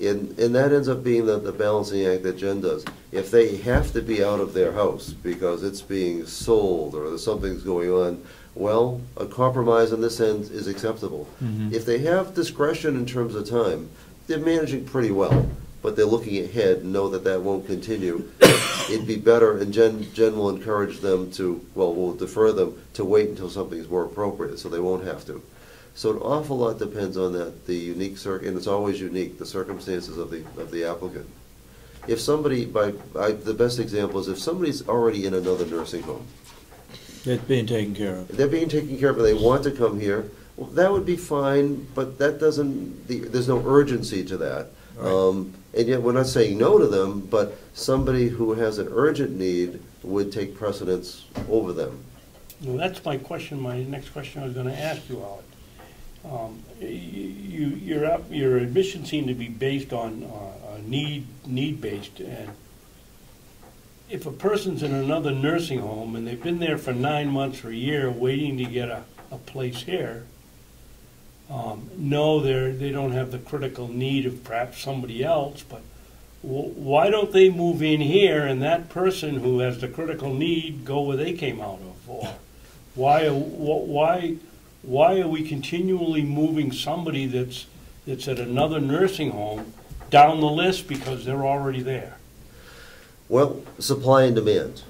and that ends up being the balancing act that Jen does. If they have to be out of their house because it's being sold or something's going on, well, a compromise on this end is acceptable. If they have discretion in terms of time, they're managing pretty well, but they're looking ahead and know that that won't continue. It'd be better, and Jen will encourage them to, well, we'll defer them to wait until something's more appropriate so they won't have to. So an awful lot depends on that, the unique and it's always unique, the circumstances of the applicant. If somebody, the best example is if somebody's already in another nursing home. That's being taken care of. They're being taken care of and they want to come here, well, that would be fine, but that doesn't, there's no urgency to that. Right. And yet we're not saying no to them, but somebody who has an urgent need would take precedence over them. Well, that's my question, my next question I was going to ask you, Alex. Your admission seemed to be based on need-based, and if a person's in another nursing home and they've been there for 9 months or a year waiting to get a place here, no, they don't have the critical need of perhaps somebody else, but why don't they move in here and that person who has the critical need go where they came out of? Or why are we continually moving somebody that's at another nursing home down the list because they're already there? Well, supply and demand.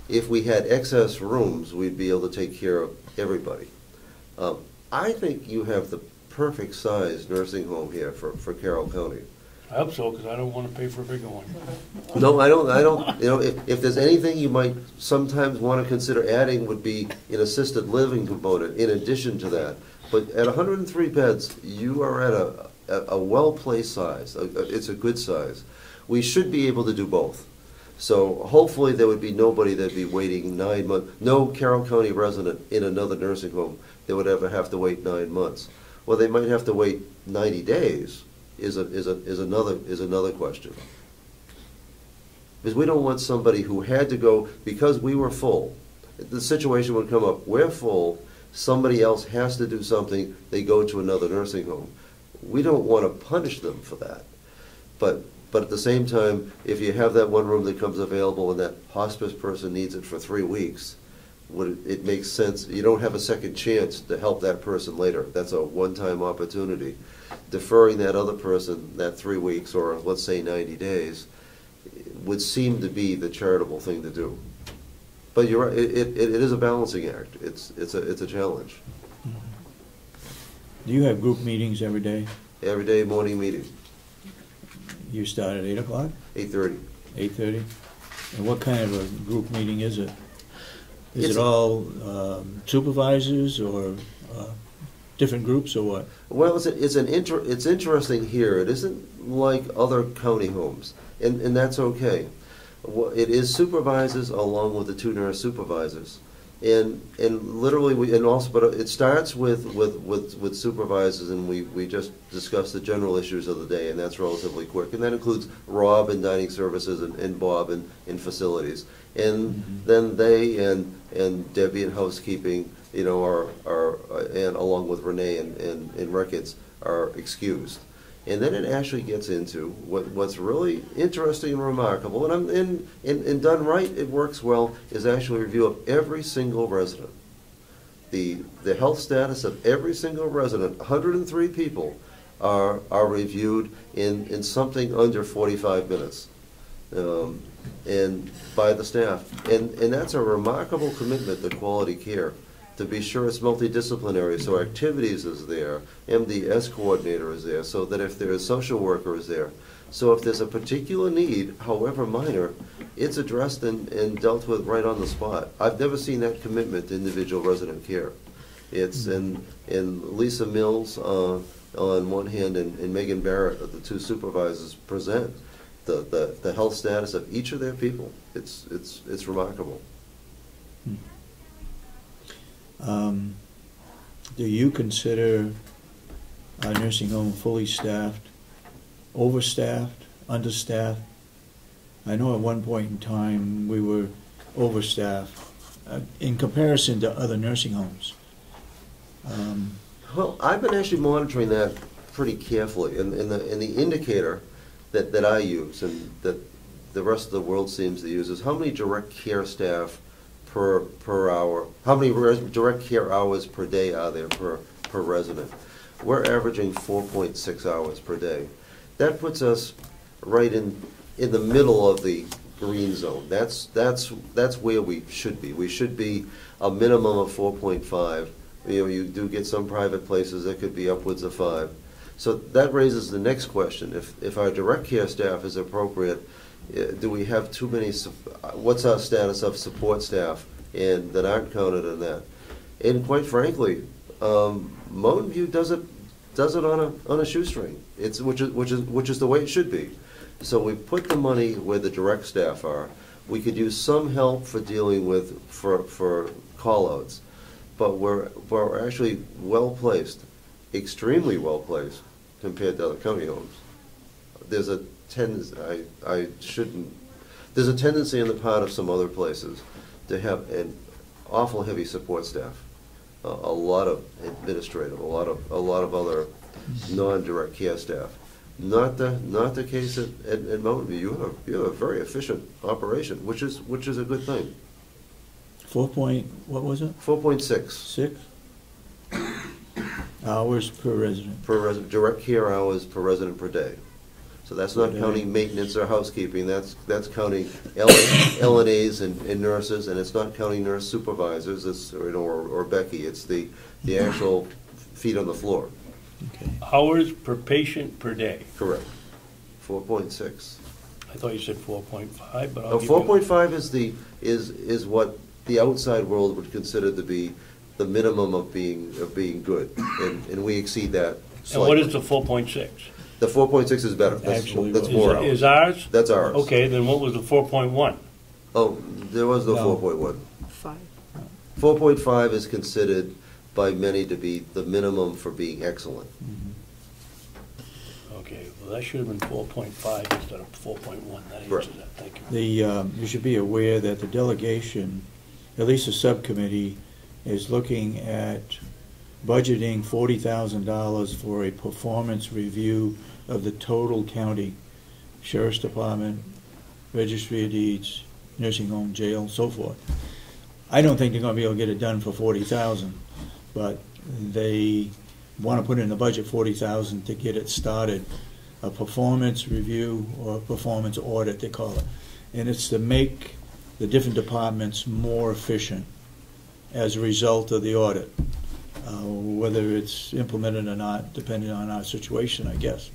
If we had excess rooms, we'd be able to take care of everybody. I think you have the perfect size nursing home here for Carroll County. I hope so, because I don't want to pay for a bigger one. No, I don't. You know, if there's anything you might sometimes want to consider adding would be an assisted living component in addition to that. But at 103 beds, you are at a well-placed size. It's a good size. We should be able to do both. So hopefully there would be nobody that'd be waiting 9 months. No Carroll County resident in another nursing home that would ever have to wait 9 months. Well, they might have to wait 90 days. Is another question. Because we don't want somebody who had to go because we were full. The situation would come up, we're full, somebody else has to do something, they go to another nursing home. We don't want to punish them for that. But at the same time, if you have that one room that comes available and that hospice person needs it for 3 weeks, it makes sense. You don't have a second chance to help that person later. That's a one-time opportunity. Deferring that other person that 3 weeks or let's say 90 days would seem to be the charitable thing to do. But you're right, it is a balancing act. It's a challenge. Do you have group meetings every day? Every day morning meeting. You start at 8 o'clock? 8:30. 8:30? And what kind of a group meeting is it? Is it all supervisors or different groups or what? Well, it's interesting here. It isn't like other county homes, and that's okay. It is supervisors along with the 2 nurse supervisors, and literally but it starts with supervisors, and we just discussed the general issues of the day, and that's relatively quick, and that includes Rob in dining services and Bob in facilities, and then they and Debbie in housekeeping, are and along with Renee and records are excused. And then it actually gets into what's really interesting and remarkable, and done right, it works well, is actually a review of every single resident. The health status of every single resident, 103 people, are reviewed in something under 45 minutes. And by the staff. And that's a remarkable commitment to quality care. To be sure it's multidisciplinary, so activities is there, MDS coordinator is there, so that if there is social worker is there. So if there's a particular need, however minor, it's addressed and dealt with right on the spot. I've never seen that commitment to individual resident care. It's in Lisa Mills on one hand and Megan Barrett, the two supervisors, present the health status of each of their people. It's remarkable. Do you consider our nursing home fully staffed, overstaffed, understaffed? I know at one point in time we were overstaffed in comparison to other nursing homes. Well, I've been actually monitoring that pretty carefully, and the indicator that I use and that the rest of the world seems to use is how many direct care staff per hour, how many direct care hours per day are there per resident. We're averaging 4.6 hours per day. That puts us right in the middle of the green zone. That's where we should be. We should be a minimum of 4.5. You do get some private places that could be upwards of 5. So that raises the next question. If our direct care staff is appropriate, do we have too many, what's our status of support staff and that aren't counted in that? And quite frankly, Mountain View does it on a shoestring. Which is the way it should be. So we put the money where the direct staff are. We could use some help for dealing with for call-outs, but we're actually well placed, extremely well placed compared to other county homes. There's a tendency there's a tendency on the part of some other places to have an awful heavy support staff, a lot of administrative, a lot of other non-direct care staff. Not the case at Mountain View. You have a very efficient operation, which is a good thing. What was it? 4.6. 6 hours per resident. Per resident, direct care hours per resident per day. So that's not counting maintenance or housekeeping. That's counting LNAs and nurses, and it's not counting nurse supervisors. Or Becky. It's the actual feet on the floor. Okay. Hours per patient per day. Correct. 4.6. I thought you said 4.5, but I'll No, give you... 4.5 is what the outside world would consider to be the minimum of being good, and we exceed that slightly. And what is the 4.6? The 4.6 is better. That's more hours. Is ours? That's ours. Okay, then what was the 4.1? Oh, there was no No. 4.1. 5. 4.5 is considered by many to be the minimum for being excellent. Okay, well, that should have been 4.5 instead of 4.1. That Correct. answers that. Thank you. You should be aware that the delegation, at least the subcommittee, is looking at budgeting $40,000 for a performance review of the total county, Sheriff's Department, Registry of Deeds, nursing home, jail, so forth. I don't think they're going to be able to get it done for $40,000, but they want to put in the budget $40,000 to get it started. A performance review or performance audit, they call it, and it's to make the different departments more efficient as a result of the audit. Whether it's implemented or not, depending on our situation, I guess.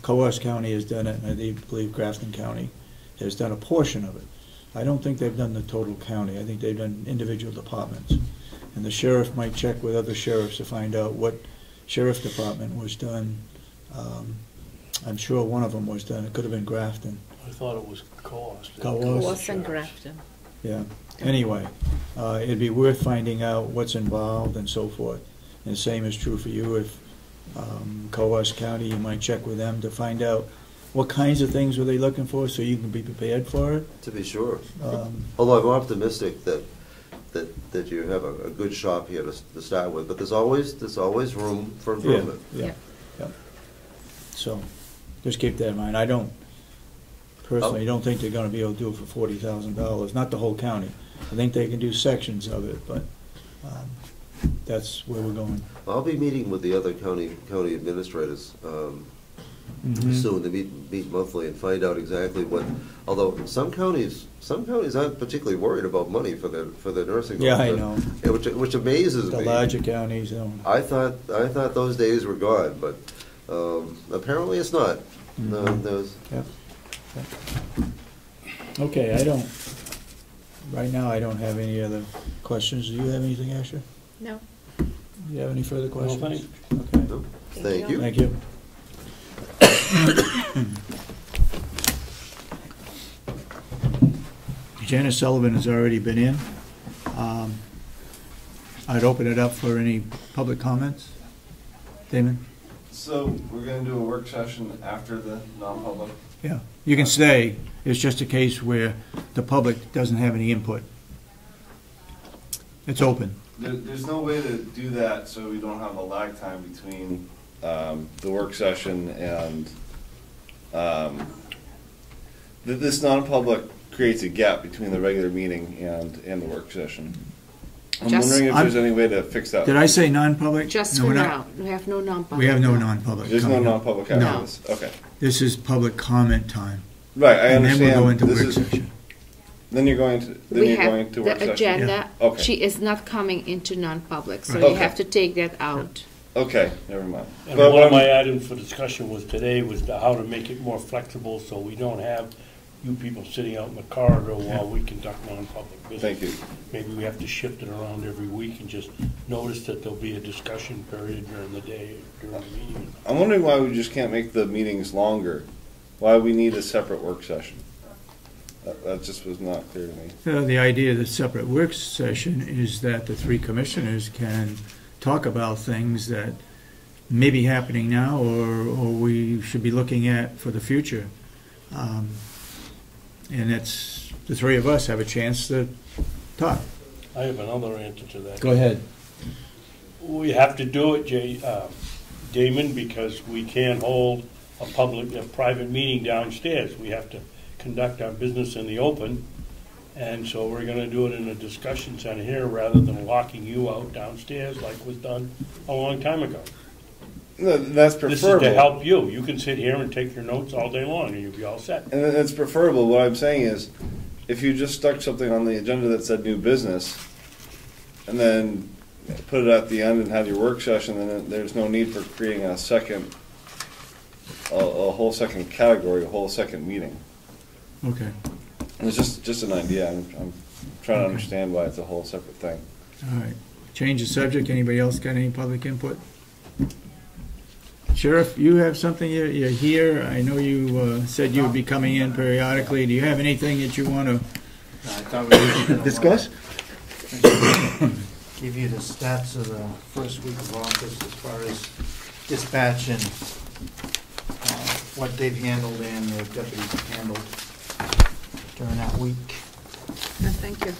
Coos County has done it, and I believe Grafton County has done a portion of it. I don't think they've done the total county. I think they've done individual departments. And the sheriff might check with other sheriffs to find out what sheriff department was done. I'm sure one of them was done. It could have been Grafton. I thought it was Coos. Coos and Grafton. Yeah. Anyway, it'd be worth finding out what's involved and so forth. And the same is true for you. If Coos County, you might check with them to find out what kinds of things were they looking for, so you can be prepared for it. To be sure. Although I'm optimistic that you have a good shop here to start with, but there's always room for improvement. Yeah. So just keep that in mind. I personally don't think they're gonna be able to do it for $40,000, not the whole county. I think they can do sections of it, but that's where we're going. I'll be meeting with the other county administrators soon to meet monthly and find out exactly what. Although some counties aren't particularly worried about money for their nursing homes. Yeah, I know. Which amazes me. The larger counties, I thought those days were gone, but apparently it's not. Yep. Okay, right now I don't have any other questions. Do you have anything, Asha? No. Do you have any further questions? thanks. Okay. No? Thank you. Thank you. Janice Sullivan has already been in. I'd open it up for any public comments. Daymond? So we're going to do a work session after the non-public? Yeah, you can stay. It's just a case where the public doesn't have any input. It's open. There's no way to do that so we don't have a lag time between the work session and this non-public creates a gap between the regular meeting and the work session. I'm wondering if there's any way to fix that. Did I say non-public? Just No, for we're not. now. We have no non-public. We have no non-public. There's no coming up. non-public after No. this? Okay. This is public comment time. Right, I And then understand. we'll go into This work is- session. Then you're going to We work have the session? agenda. Okay. She is not coming into non-public, so Right. you Okay. have to take that out. Okay, never mind. And But one of what my I'm- items for discussion was today was how to make it more flexible so we don't have you people sitting out in the corridor while we conduct non-public business. Thank you. Maybe we have to shift it around every week and just notice that there'll be a discussion period during the day, during the meeting. I'm wondering why we just can't make the meetings longer. Why we need a separate work session. That just was not clear to me. The idea of the separate work session is that the three commissioners can talk about things that may be happening now or we should be looking at for the future. And it's, the three of us have a chance to talk. I have another answer to that. Go ahead. We have to do it, Daymond, because we can't hold a private meeting downstairs. We have to conduct our business in the open, and so we're gonna do it in a discussion center here rather than locking you out downstairs like was done a long time ago. No, that's This is preferable. to help you. You can sit here and take your notes all day long and you'll be all set. And it's preferable. What I'm saying is, if you just stuck something on the agenda that said new business, and then put it at the end and have your work session, then there's no need for creating a whole second category, a whole second meeting. Okay. And it's just an idea. I'm trying to understand why it's a whole separate thing. All right. Change the subject. Anybody else got any public input? Sheriff, you have something, you're here. I know you said you would be coming in periodically. Do you have anything that you want to discuss? Give you the stats of the first week of office as far as dispatch and what they've handled and their deputies have handled during that week. Thank you.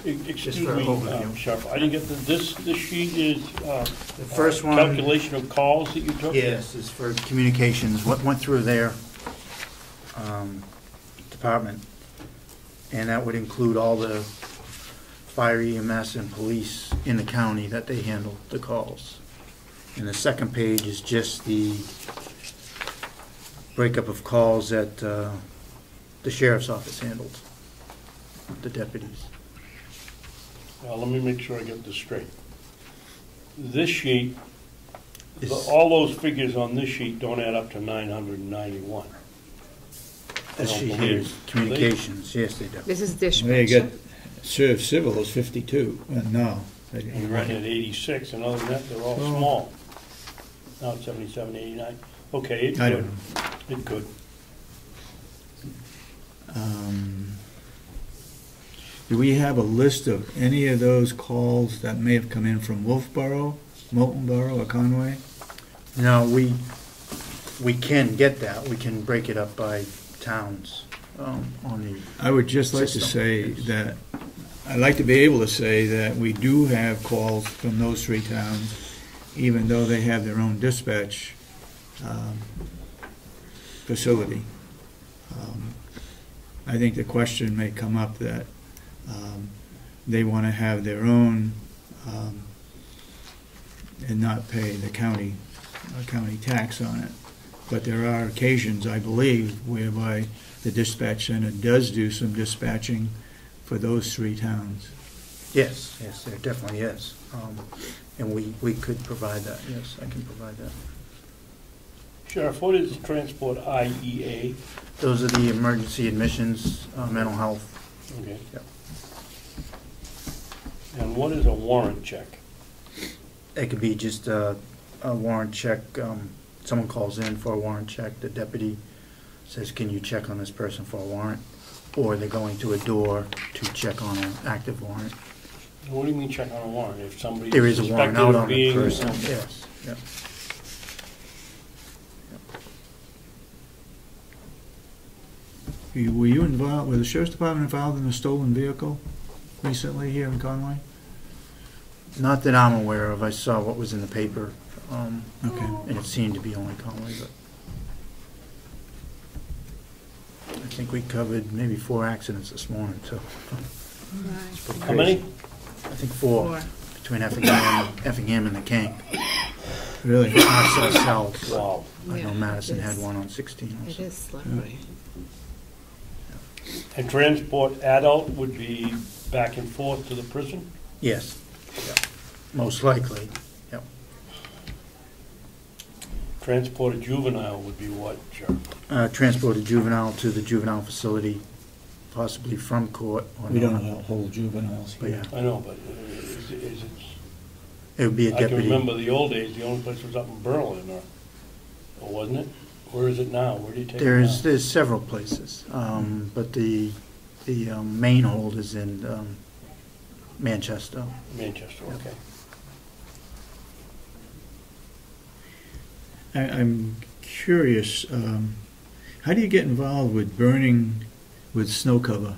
Excuse for me, overview. Sheriff, I didn't get this sheet is The first one. calculation of calls that you took? Yes, is for communications, what went through their department. And that would include all the fire, EMS, and police in the county that they handle the calls. And the second page is just the breakup of calls that the sheriff's office handled, the deputies. Well, let me make sure I get this straight. This sheet, Is- all those figures on this sheet don't add up to 991. I This don't sheet believe. here is communications, yes, they do. This is There dispatch. you got serve civil is 52. No. And we're at 86, and other than that, they're all small. Now it's 77, 89. Okay, it I could. don't It could. Do we have a list of any of those calls that may have come in from Wolfboro, Moultonboro, or Conway? No, we can get that, we can break it up by towns on the, I would just like to System, say yes. that, I'd like to be able to say that we do have calls from those three towns, even though they have their own dispatch facility. I think the question may come up that they want to have their own and not pay the county tax on it. But there are occasions, I believe, whereby the dispatch center does do some dispatching for those 3 towns. Yes, there definitely is. And we could provide that, yes, I can provide that. Sheriff, what is transport IEA? Those are the emergency admissions, mental health. Okay. Yep. And what is a warrant check? It could be just a warrant check. Someone calls in for a warrant check. The deputy says, can you check on this person for a warrant? Or they're going to a door to check on an active warrant. What do you mean check on a warrant? If somebody There is a warrant out on the being person, yes. Yep. Were you involved, was the sheriff's department involved in a stolen vehicle recently here in Conway? Not that I'm aware of. I saw what was in the paper, Okay. and it seemed to be only Conway, but I think we covered maybe 4 accidents this morning, too. Right. How many? I think 4 between Effingham and the King. Really? Not south. Wow. I know Yeah, Madison it had is. one on 16 It also. is slippery. And transport adult would be back and forth to the prison? Yes, yeah. Most likely, yep. Transport a juvenile would be what, Sheriff? Transport a juvenile to the juvenile facility, possibly from court or We not. don't hold juveniles But here. yeah, I know, but is it, it would be a I can deputy. remember the old days, the only place was up in Berlin, or wasn't it? Where is it now? Where do you take it now? There's several places, but the main hold is in Manchester. Manchester, okay. I'm curious, how do you get involved with burning with snow cover?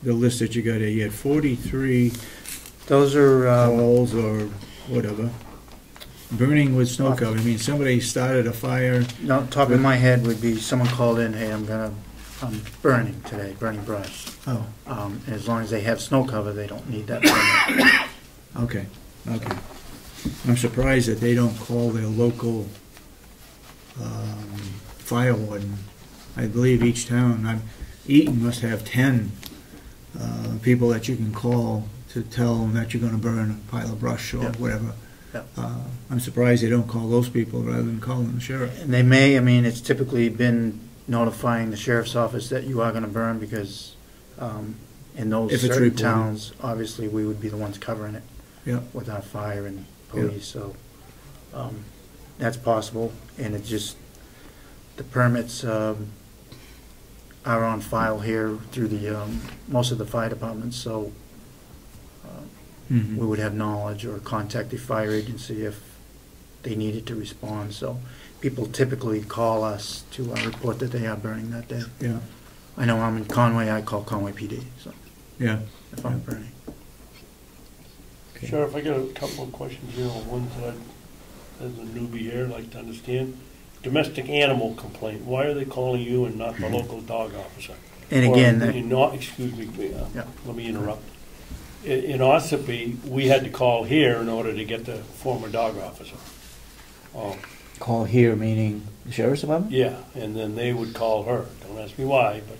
The list that you got here, you had 43 Those are, calls or whatever. Burning with snow cover, I mean, somebody started a fire. no, top of my head would be someone called in, hey, I'm burning today, burning brush. Oh, As long as they have snow cover, they don't need that permit. okay, okay. I'm surprised that they don't call their local fire warden. I believe each town, Eaton must have 10 people that you can call to tell them that you're gonna burn a pile of brush or Yep. whatever. Yep. I'm surprised they don't call those people rather than calling the sheriff. And they may, I mean, it's typically been notifying the sheriff's office that you are gonna burn because in those If it's certain reported. towns, obviously, we would be the ones covering it Yep. with our fire and police, so that's possible. And it just, the permits are on file here through the, most of the fire departments, so Mhm. we would have knowledge or contact the fire agency if they needed to respond. So people typically call us to report that they are burning that day. Yeah, I know I'm in Conway, I call Conway PD, so yeah. if I'm burning. Okay. Sheriff, I got a couple of questions here on ones that as a newbie here, I'd like to understand. Domestic animal complaint, why are they calling you and not the local dog officer? And Or again, excuse me, Yeah. let me interrupt. In Ossipee, we had to call here in order to get the former dog officer. Call here, meaning the sheriff's department? Yeah, and then they would call her. Don't ask me why, but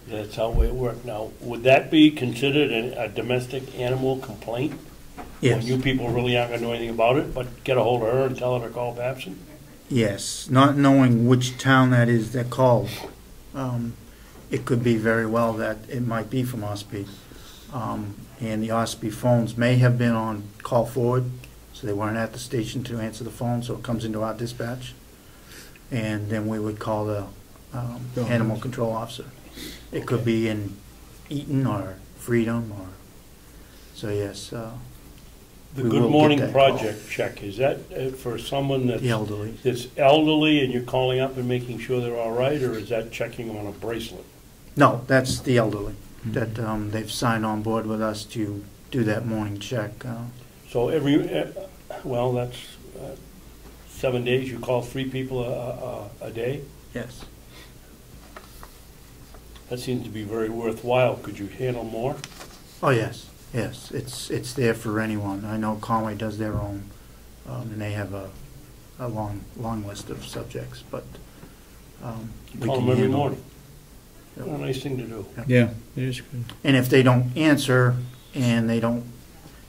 that's how it worked. Now, would that be considered a domestic animal complaint? yes, When you people really aren't gonna do anything about it, but get a hold of her and tell her to call Babson? yes, not knowing which town that is that called, it could be very well that it might be from Ossipee. And the Ossipee phones may have been on call forward, so they weren't at the station to answer the phone, so it comes into our dispatch. And then we would call the animal control officer. It could be in Eaton or Freedom or, so yes, The We will Good get Morning that call. Project check, is that for someone the elderly. that's elderly and you're calling up and making sure they're all right, or is that checking on a bracelet? No, that's the elderly, that they've signed on board with us to do that morning check. So well, that's 7 days, you call 3 people a day? Yes. That seems to be very worthwhile. Could you handle more? Oh, yes, yes. It's there for anyone. I know Conway does their own, and they have a long list of subjects, but we Call can them every handle morning. Yep. What a nice thing to do. Yeah, it is good. And if they don't answer and they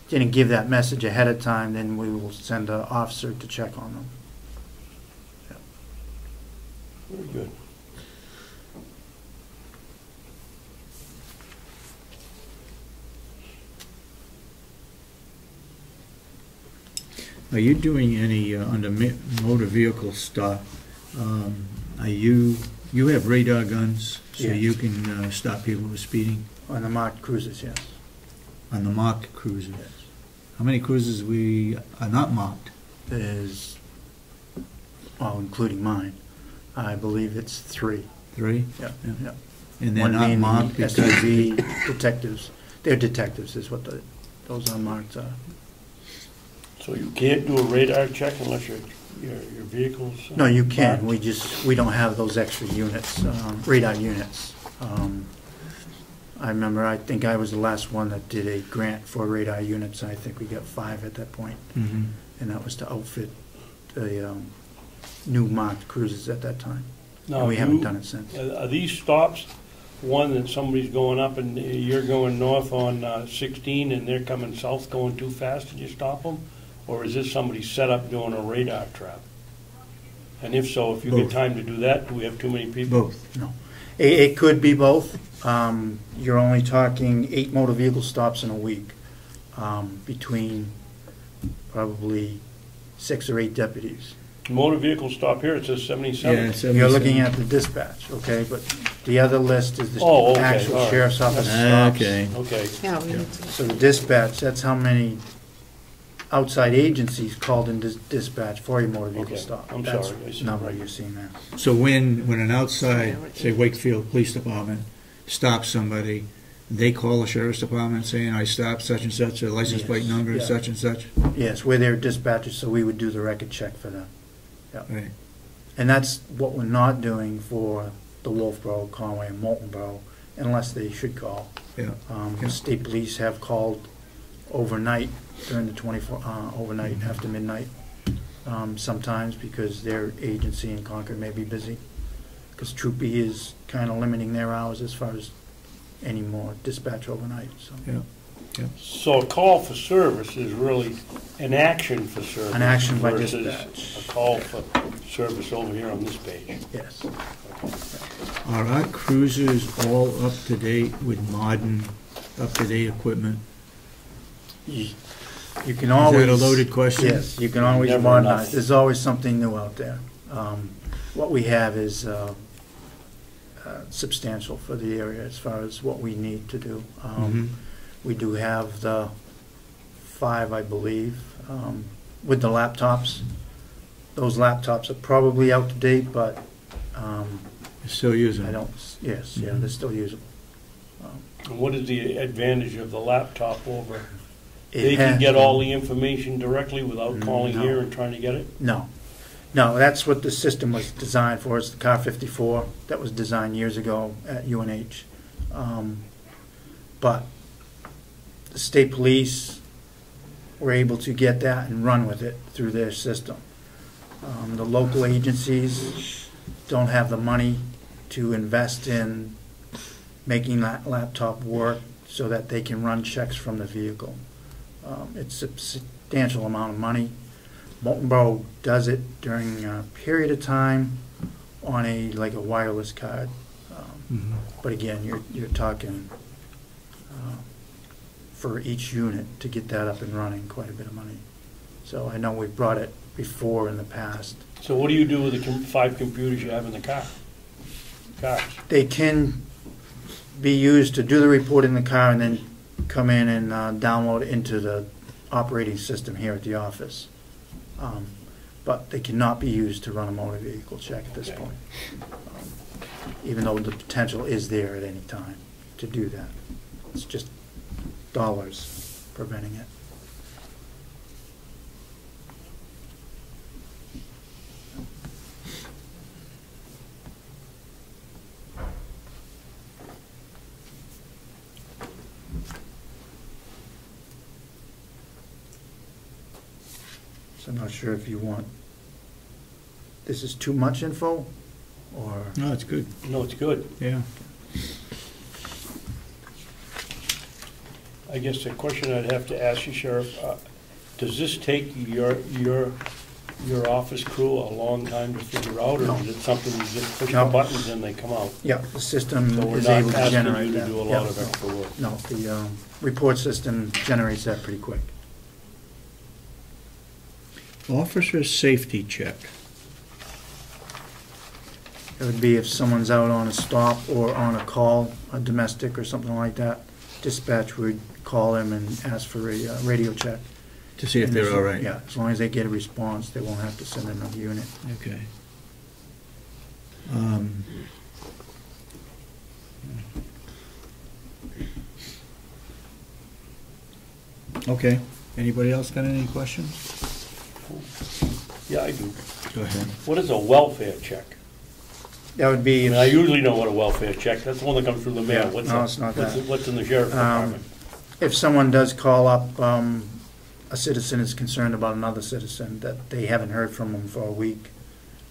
didn't give that message ahead of time, then we will send an officer to check on them. Very good. Are you doing any, under motor vehicle stop, you have radar guns, so Yes. you can stop people who are speeding On the marked cruisers, yes. on the marked cruisers? Yes. How many cruisers we are not marked? There's, well, including mine, I believe it's 3. 3? Yeah, Yeah. yeah. And they're One not being marked the because... SUV detectives. They're detectives is what those unmarked are. So you can't do a radar check unless your vehicle's... No, you can. marked? We don't have those extra units, radar units. I remember, I think I was the last one that did a grant for radar units. I think we got 5 at that point. Mhm. And that was to outfit the new marked cruisers at that time. Now, And we haven't done it since. Are these stops one that somebody's going up and you're going north on 16 and they're coming south going too fast and you stop them? Or is this somebody set up doing a radar trap? And if so, if you get Both. time to do that, do we have too many people? Both. No. It could be both. You're only talking 8 motor vehicle stops in a week, between probably 6 or 8 deputies. Motor vehicle stop here, it says 77. Yeah, 77. You're looking at the dispatch, okay, but the other list is the Oh, okay, actual all right. sheriff's office stops. Okay. Okay. Yeah, we need to. So the dispatch, that's how many outside agencies called in dispatch for a motor vehicle Okay, stop. I'm That's sorry, I see. the number you're seeing there. So when an outside, say Wakefield Police Department, stops somebody, they call the sheriff's department saying, I stopped such and such, a license plate Yes, number is yeah. such and such? Yes, we're their dispatchers, so we would do the record check for them. Right. And that's what we're not doing for the Wolfboro, Conway, and Moultonboro, unless they should call. Yeah. Yeah. State police have called overnight during the 24, overnight after midnight, sometimes because their agency in Concord may be busy. Because Troop E is kind of limiting their hours as far as any more dispatch overnight, so. Yeah. So a call for service is really an action for service. An action by versus dispatch. a call for service over here on this page. Yes. Are our cruisers all up to date with modern, up to date equipment? You can always. Is that a loaded question? Yes, you can always Never modernize. enough. There's always something new out there. What we have is substantial for the area as far as what we need to do. Mhm. We do have the 5, I believe, with the laptops. Those laptops are probably out to date, but Still using I it? don't, yes, yeah, they're still usable. And what is the advantage of the laptop over? It They can has- get all the information directly without calling No. here and trying to get it? No. No, that's what the system was designed for. It's the Car 54 that was designed years ago at UNH. But the state police were able to get that and run with it through their system. The local agencies don't have the money to invest in making that laptop work so that they can run checks from the vehicle. It's a substantial amount of money. Moultonboro does it during a period of time on like a wireless card. Mhm. But again, you're talking for each unit to get that up and running, quite a bit of money. So I know we've brought it before in the past. So what do you do with the 5 computers you have in the car? Cars? They can be used to do the report in the car and then come in and download it into the operating system here at the office. But they cannot be used to run a motor vehicle check at this Okay. point. Even though the potential is there at any time to do that. It's just dollars preventing it. So I'm not sure if you want, this is too much info, or? No, it's good, No, it's good. yeah. I guess the question I'd have to ask you, Sheriff, does this take your office crew a long time to figure out, or No. is it something you just push No. the buttons and they come out? Yeah, the system So we're is not able to asking generate you that. to do a Yeah, lot of extra work. No, the report system generates that pretty quick. Officer safety check. It would be if someone's out on a stop or on a call, a domestic or something like that, dispatch would call them and ask for a radio check. To see if And they're all right. Yeah, as long as they get a response, they won't have to send another unit. Okay. Okay, anybody else got any questions? Yeah, I do. Go ahead. What is a welfare check? That would I be, mean, I usually know what a welfare check, that's the one that comes through the mail. Yeah, What's no, that? it's not What's that. What's in the sheriff's department? if someone does call up, a citizen is concerned about another citizen, that they haven't heard from them for a week,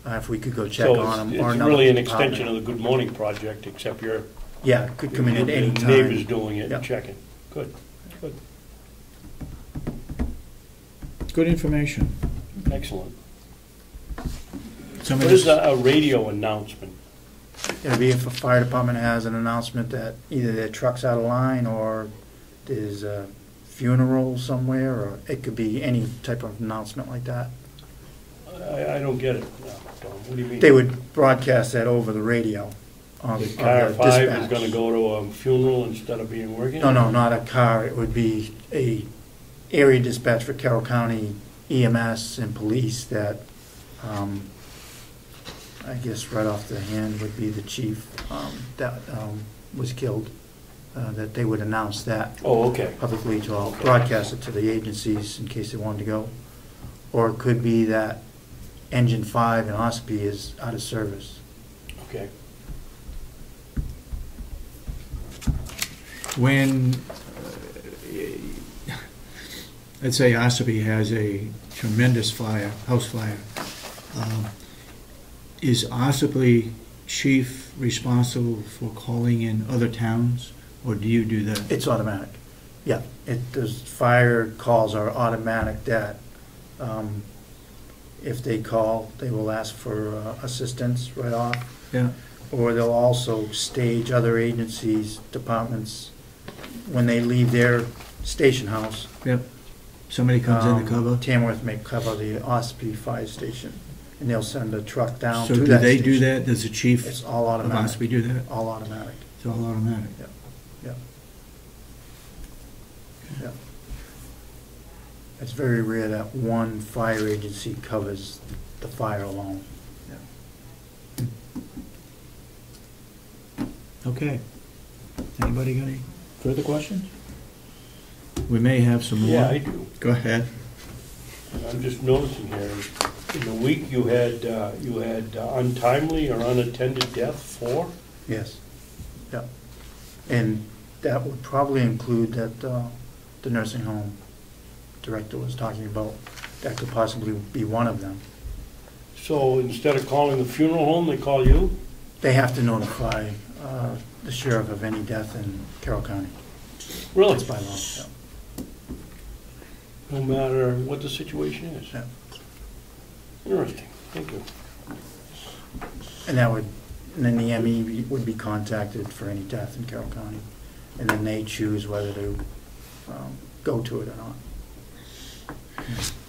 if we could go check So on them. it's or another really an department. extension of the Good Morning Project, except you're. Yeah, it could come in at any your time. neighbor's doing it Yeah. and checking. Good, good, Good information. excellent. Some What of is this, a radio announcement? It'd be if a fire department has an announcement that either their truck's out of line, or there's a funeral somewhere, or it could be any type of announcement like that. I don't get it. No, Tom. What do you mean? They would broadcast that over the radio on The the car 5 dispatch. is gonna go to a funeral instead of being working? No, not a car, it would be a area dispatch for Carroll County EMS and police that, I guess right off the hand would be the chief that was killed, that they would announce that Oh, okay. publicly to all, Okay. broadcast it to the agencies in case they wanted to go. Or it could be that Engine 5 in Ossipee is out of service. Okay. when, let's say Ossipee has a tremendous fire, house fire, is Ossipee chief responsible for calling in other towns, or do you do that? It's automatic. Yeah, those fire calls are automatic that if they call, they will ask for assistance right off. Yeah, Or they'll also stage other agencies, departments, when they leave their station house. yep. Somebody comes in to cover. Tamworth may cover the Ossipee Fire Station, and they'll send a truck down to So that do they do station. that? Does the chief It's all of automatic. Ossipee do that? All automatic, It's all automatic. yeah. Yeah. It's very rare that one fire agency covers the fire alone. Okay. Anybody got any further questions? We may have some more. Yeah, I do. Go ahead. I'm just noticing here, in the week you had untimely or unattended death, 4? Yes, yeah. And that would probably include that, the nursing home director was talking about. That could possibly be one of them. So instead of calling the funeral home, they call you? They have to notify the sheriff of any death in Carroll County. Really? It's by law, yeah. No matter what the situation is? Yeah. Interesting, thank you. And that would, and then the ME would be contacted for any death in Carroll County. And then they choose whether to go to it or not.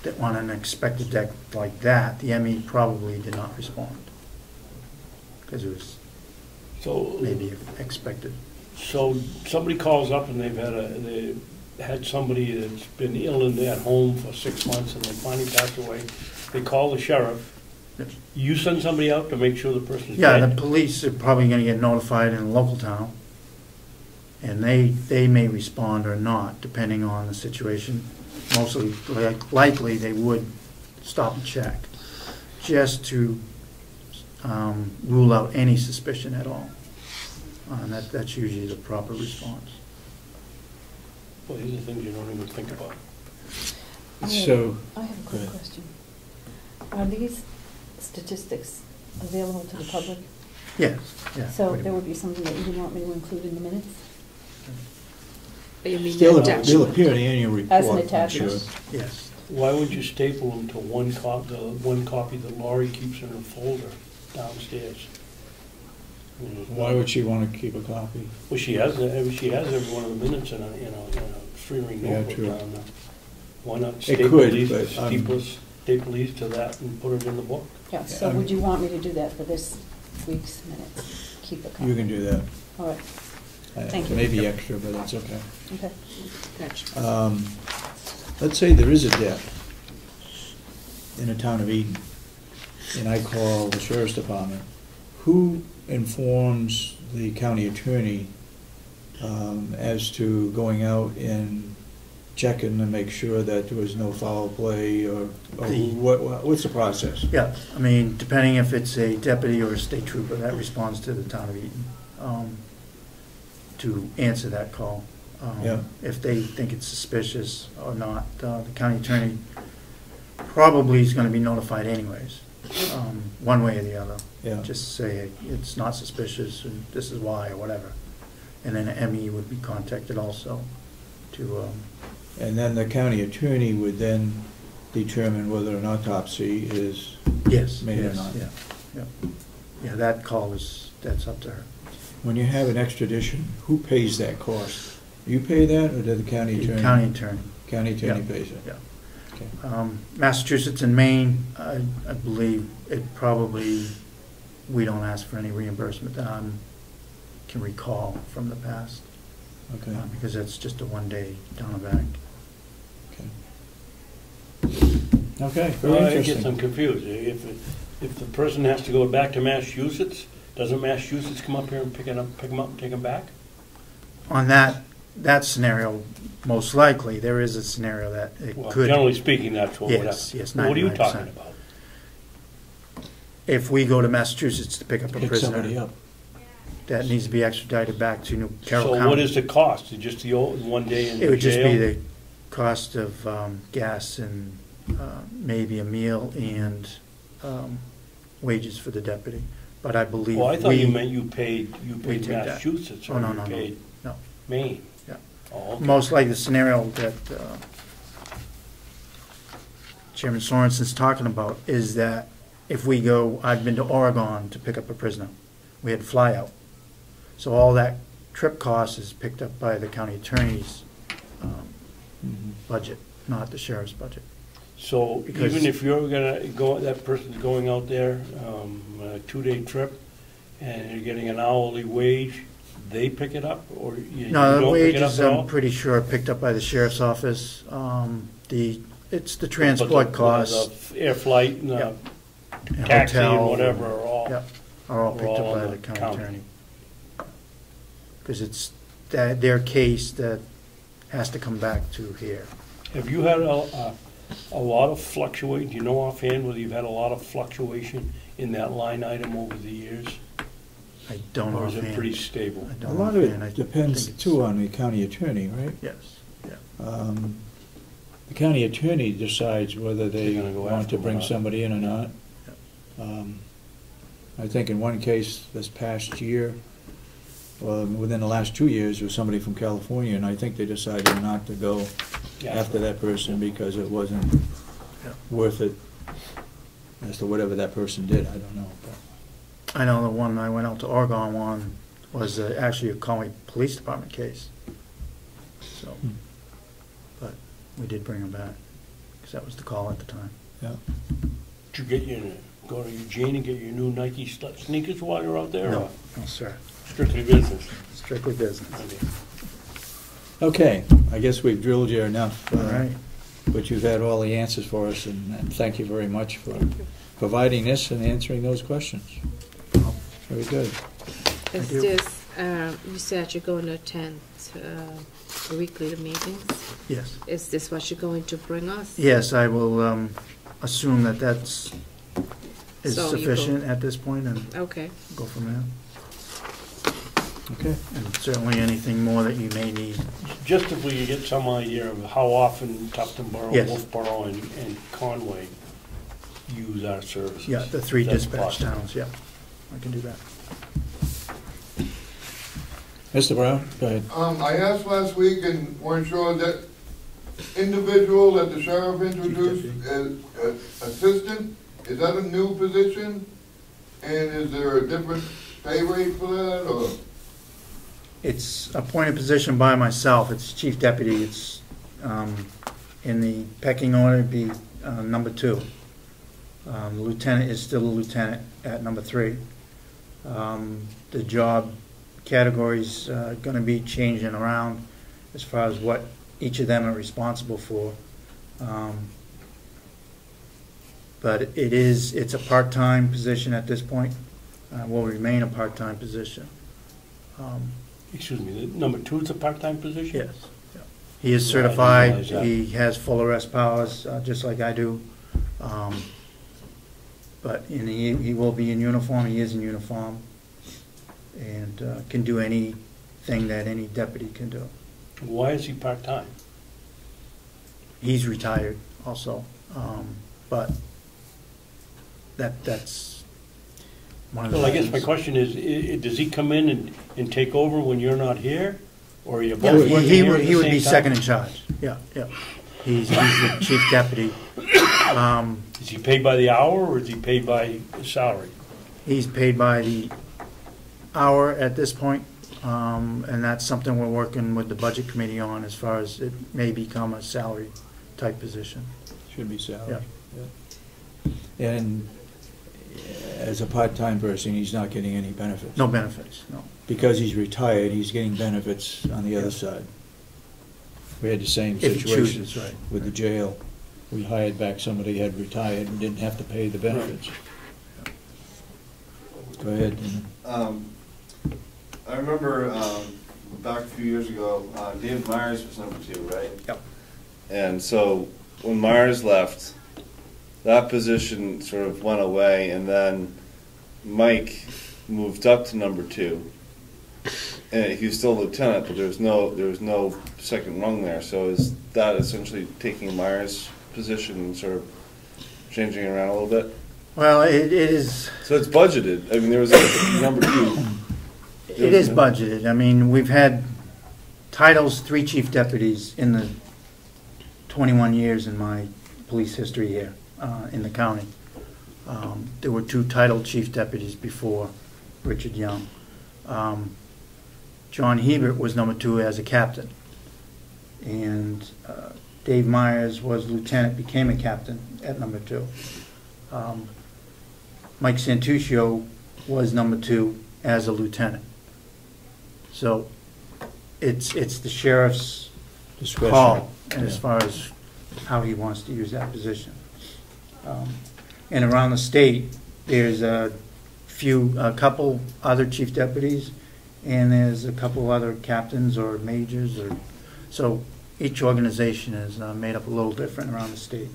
That on an expected death like that, the ME probably did not respond. Because it was So, maybe expected. so somebody calls up and they had somebody that's been ill in their home for 6 months and they finally passed away. They call the sheriff. Yes. You send somebody out to make sure the person's Yeah, dead? the police are probably gonna get notified in a local town. And they may respond or not, depending on the situation. Mostly, likely, they would stop and check, just to rule out any suspicion at all. And that's usually the proper response. Well, these are things you don't even think about. So, I have a go quick ahead. question. Are these statistics available to the public? Yes, yeah. So there would be something that you would want me to include in the minutes You mean they'll, the they'll attachment? appear in the annual report. as an I'm attachment? sure. Yes. Why would you staple them to one copy that Laurie keeps in her folder downstairs? Why would she want to keep a copy? Well, she has every one of the minutes in a 3-ring Yeah, notebook true. down there. Why not It staple could, these, but, staple these to that and put it in the book? Yeah, so would you want me to do that for this week's minutes? Keep a copy? You can do that. All right, Thank you. Maybe extra, but that's okay. okay. Gotcha. Let's say there is a death in the town of Eden, and I call the sheriff's department. Who informs the county attorney as to going out and checking to make sure that there was no foul play, or what's the process? Yeah, I mean, depending if it's a deputy or a state trooper, that responds to the town of Eaton to answer that call. Yeah. If they think it's suspicious or not, the county attorney probably is going to be notified anyways, one way or the other. Yeah. Just say, hey, it's not suspicious, and this is why, or whatever. And then an ME would be contacted also to, And then the county attorney would then determine whether an autopsy is yes, made or yes, not. yeah, yeah. Yeah, that call that's up to her. When you have an extradition, who pays that cost? You pay that, or did the county attorney? The county attorney. County attorney Yeah, pays it? yeah. Okay. Massachusetts and Maine, I believe it probably, we don't ask for any reimbursement that I can recall from the past. Okay. Because that's just a one-day down the back. Okay, Well, very I guess interesting. I'm confused. If the person has to go back to Massachusetts, doesn't Massachusetts come up here and pick them up and take them back? On that scenario, most likely, there is a scenario that it Well, could. generally speaking, that's what would happen. Yes, yes, What are you 99%. talking about? If we go to Massachusetts to pick up a Pick somebody prisoner, up. that needs to be extradited back to Carroll County. So what is the cost? Is it just the old 1 day in jail? It would just be the cost of gas and maybe a meal and wages for the deputy. But I believe Well, I thought we- you meant you paid take that. Massachusetts, Oh, or no, you no, no. paid No. Maine? Yeah. Oh, okay. Most likely the scenario that Chairman Sorensen's talking about is that if we go, I've been to Oregon to pick up a prisoner. We had fly out. So all that trip cost is picked up by the county attorney's budget, not the sheriff's budget. So Because- even if you're gonna go, that person's going out there, a 2-day trip, and you're getting an hourly wage, they pick it up, or you No, the don't pick it up wages, at all? I'm pretty sure, are picked up by the sheriff's office. It's the But transport the costs. Air flight, and Yeah. and taxi, and hotel, whatever are all. Yep, are all We're picked all up by on the the county county. attorney. Because it's their case that has to come back to here. Have you had a lot of fluctuation, do you know offhand whether you've had a lot of fluctuation in that line item over the years? I don't know Or is it offhand. pretty stable? I A don't know lot of offhand. I it depends think it's- too on the county attorney, right? Yes, yeah. The county attorney decides whether they They're gonna go want after to them or bring not. somebody in or not. I think in one case this past year, well, within the last 2 years, there was somebody from California, and I think they decided not to go Yeah. after that person because it wasn't Yeah. worth it as to whatever that person did. I don't know. But I know the one I went out to Oregon on was actually a Conway Police Department case. So, but we did bring him back, because that was the call at the time. yeah. Did you go to Eugene and get your new Nike sneakers while you're out there? No, or no, sir. Strictly business? Strictly business. Okay, I guess we've drilled you enough. All right. But you've had all the answers for us, and thank you very much for providing this and answering those questions. Very good. Is Thank you. this, you said you're going to attend weekly meetings? Yes. Is this what you're going to bring us? Yes, I will assume that that's is So you go- sufficient at this point and Okay. go from there. Okay. And certainly anything more that you may need. Just if we could get some idea of how often Tufton Borough, Yes. Wolfboro, and Conway use our services. Yeah, the 3 That's dispatch possible. towns, yeah, I can do that. Mr. Brown, go ahead. I asked last week and weren't sure that individual that the sheriff introduced as assistant, is that a new position? And is there a different pay rate for that, or? It's appointed position by myself, it's chief deputy, it's, in the pecking order, it'd be number 2. The lieutenant is still a lieutenant at number 3. The job category's gonna be changing around as far as what each of them are responsible for. But it's a part-time position at this point, will remain a part-time position. Excuse me, the number 2 is a part-time position? Yes. Yeah. He is Yeah, I didn't certified, realize that. he has full arrest powers, just like I do. But he will be in uniform, he is in uniform, and can do anything that any deputy can do. Why is he part-time? He's retired also, but that's one of the Well, I guess my reasons. question is, does he come in and take over when you're not here? Or are you Yeah, both working he here would at he the would same be time? second in charge, yeah. He's the chief deputy. Is he paid by the hour, or is he paid by salary? He's paid by the hour at this point, and that's something we're working with the budget committee on as far as it may become a salary type position. Should be salary. Yeah. And as a part-time person, he's not getting any benefits. No benefits, no. Because he's retired, he's getting benefits on the other side. We had the same If he situation chooses, right. with the jail. We hired back somebody who had retired and didn't have to pay the benefits. Go ahead. I remember back a few years ago, David Myers was number 2, right? Yep. And so when Myers left, that position sort of went away, and then Mike moved up to number 2. And he was still a lieutenant, but there was no second rung there. So is that essentially taking Myers' position and sort of changing it around a little bit? Well, it is. So it's budgeted. I mean, there was a number 2. It is budgeted. I mean, we've had titles, 3 chief deputies in the 21 years in my police history here in the county. There were 2 titled chief deputies before Richard Young. John Hebert was number 2 as a captain. And Dave Myers was lieutenant, became a captain at number 2. Mike Santuccio was number 2 as a lieutenant. So it's the sheriff's Discretion. call as Yeah. far as how he wants to use that position. And around the state, there's a couple other chief deputies, and there's a couple other captains or majors, so each organization is made up a little different around the state.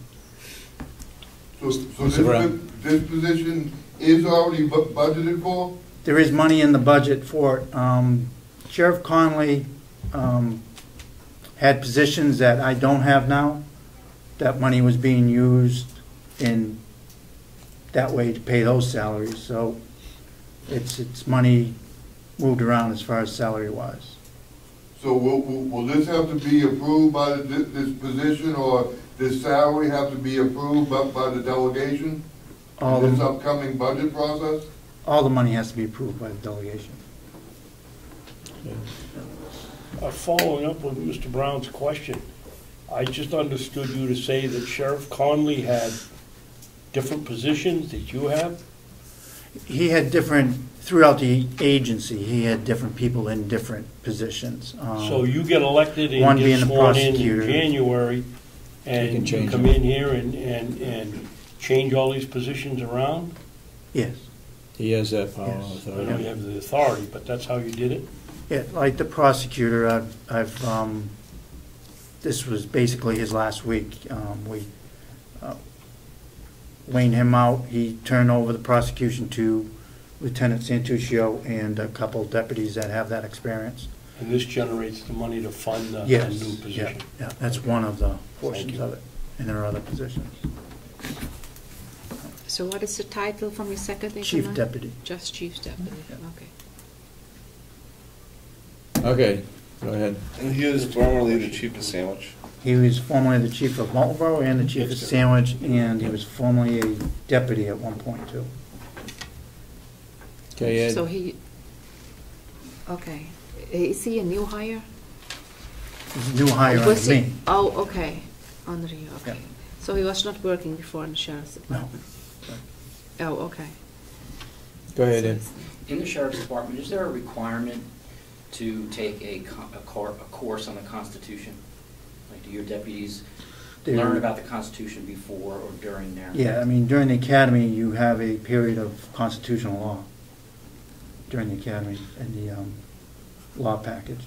So Mr. Brown. this position is already budgeted for? There is money in the budget for it. Sheriff Conley had positions that I don't have now. That money was being used in that way to pay those salaries. So it's money moved around as far as salary wise. So will this have to be approved by this position, or this salary have to be approved by the delegation? All In this the, upcoming budget process? all the money has to be approved by the delegation. Following up with Mr. Brown's question, I just understood you to say that Sheriff Conley had different positions that you have? He had different, throughout the agency, he had different people in different positions. So you get elected one and being get the sworn in prosecutor. January, You can and you change come them. in here and change all these positions around? Yes. He has that power and Yes. I authority. know you have the authority, but that's how you did it? Yeah, like the prosecutor, this was basically his last week. We weighed him out. He turned over the prosecution to Lieutenant Santuccio and a couple deputies that have that experience. And this generates the money to fund a Yes, new position. yeah, that's one of the portions you. of it, and there are other positions. So what is the title from your second in Chief command? Deputy. Just Chief Deputy, okay. Okay, go ahead. And he was formerly the chief of Sandwich. He was formerly the chief of Marlboro and the chief of Sandwich, and he was formerly a deputy at one point too. Okay, Ed. So he, okay. Is he a new hire? He's a new hire under Was he- me. Oh, okay, under you, okay. Yeah. So he was not working before in the sheriff's No. department? Oh, okay. Go ahead, Ed. In the sheriff's department, is there a requirement to take a course on the Constitution? Like, do your deputies learn about the Constitution before or during their? Yeah, I mean, during the academy, you have a period of constitutional law during the academy and the law package.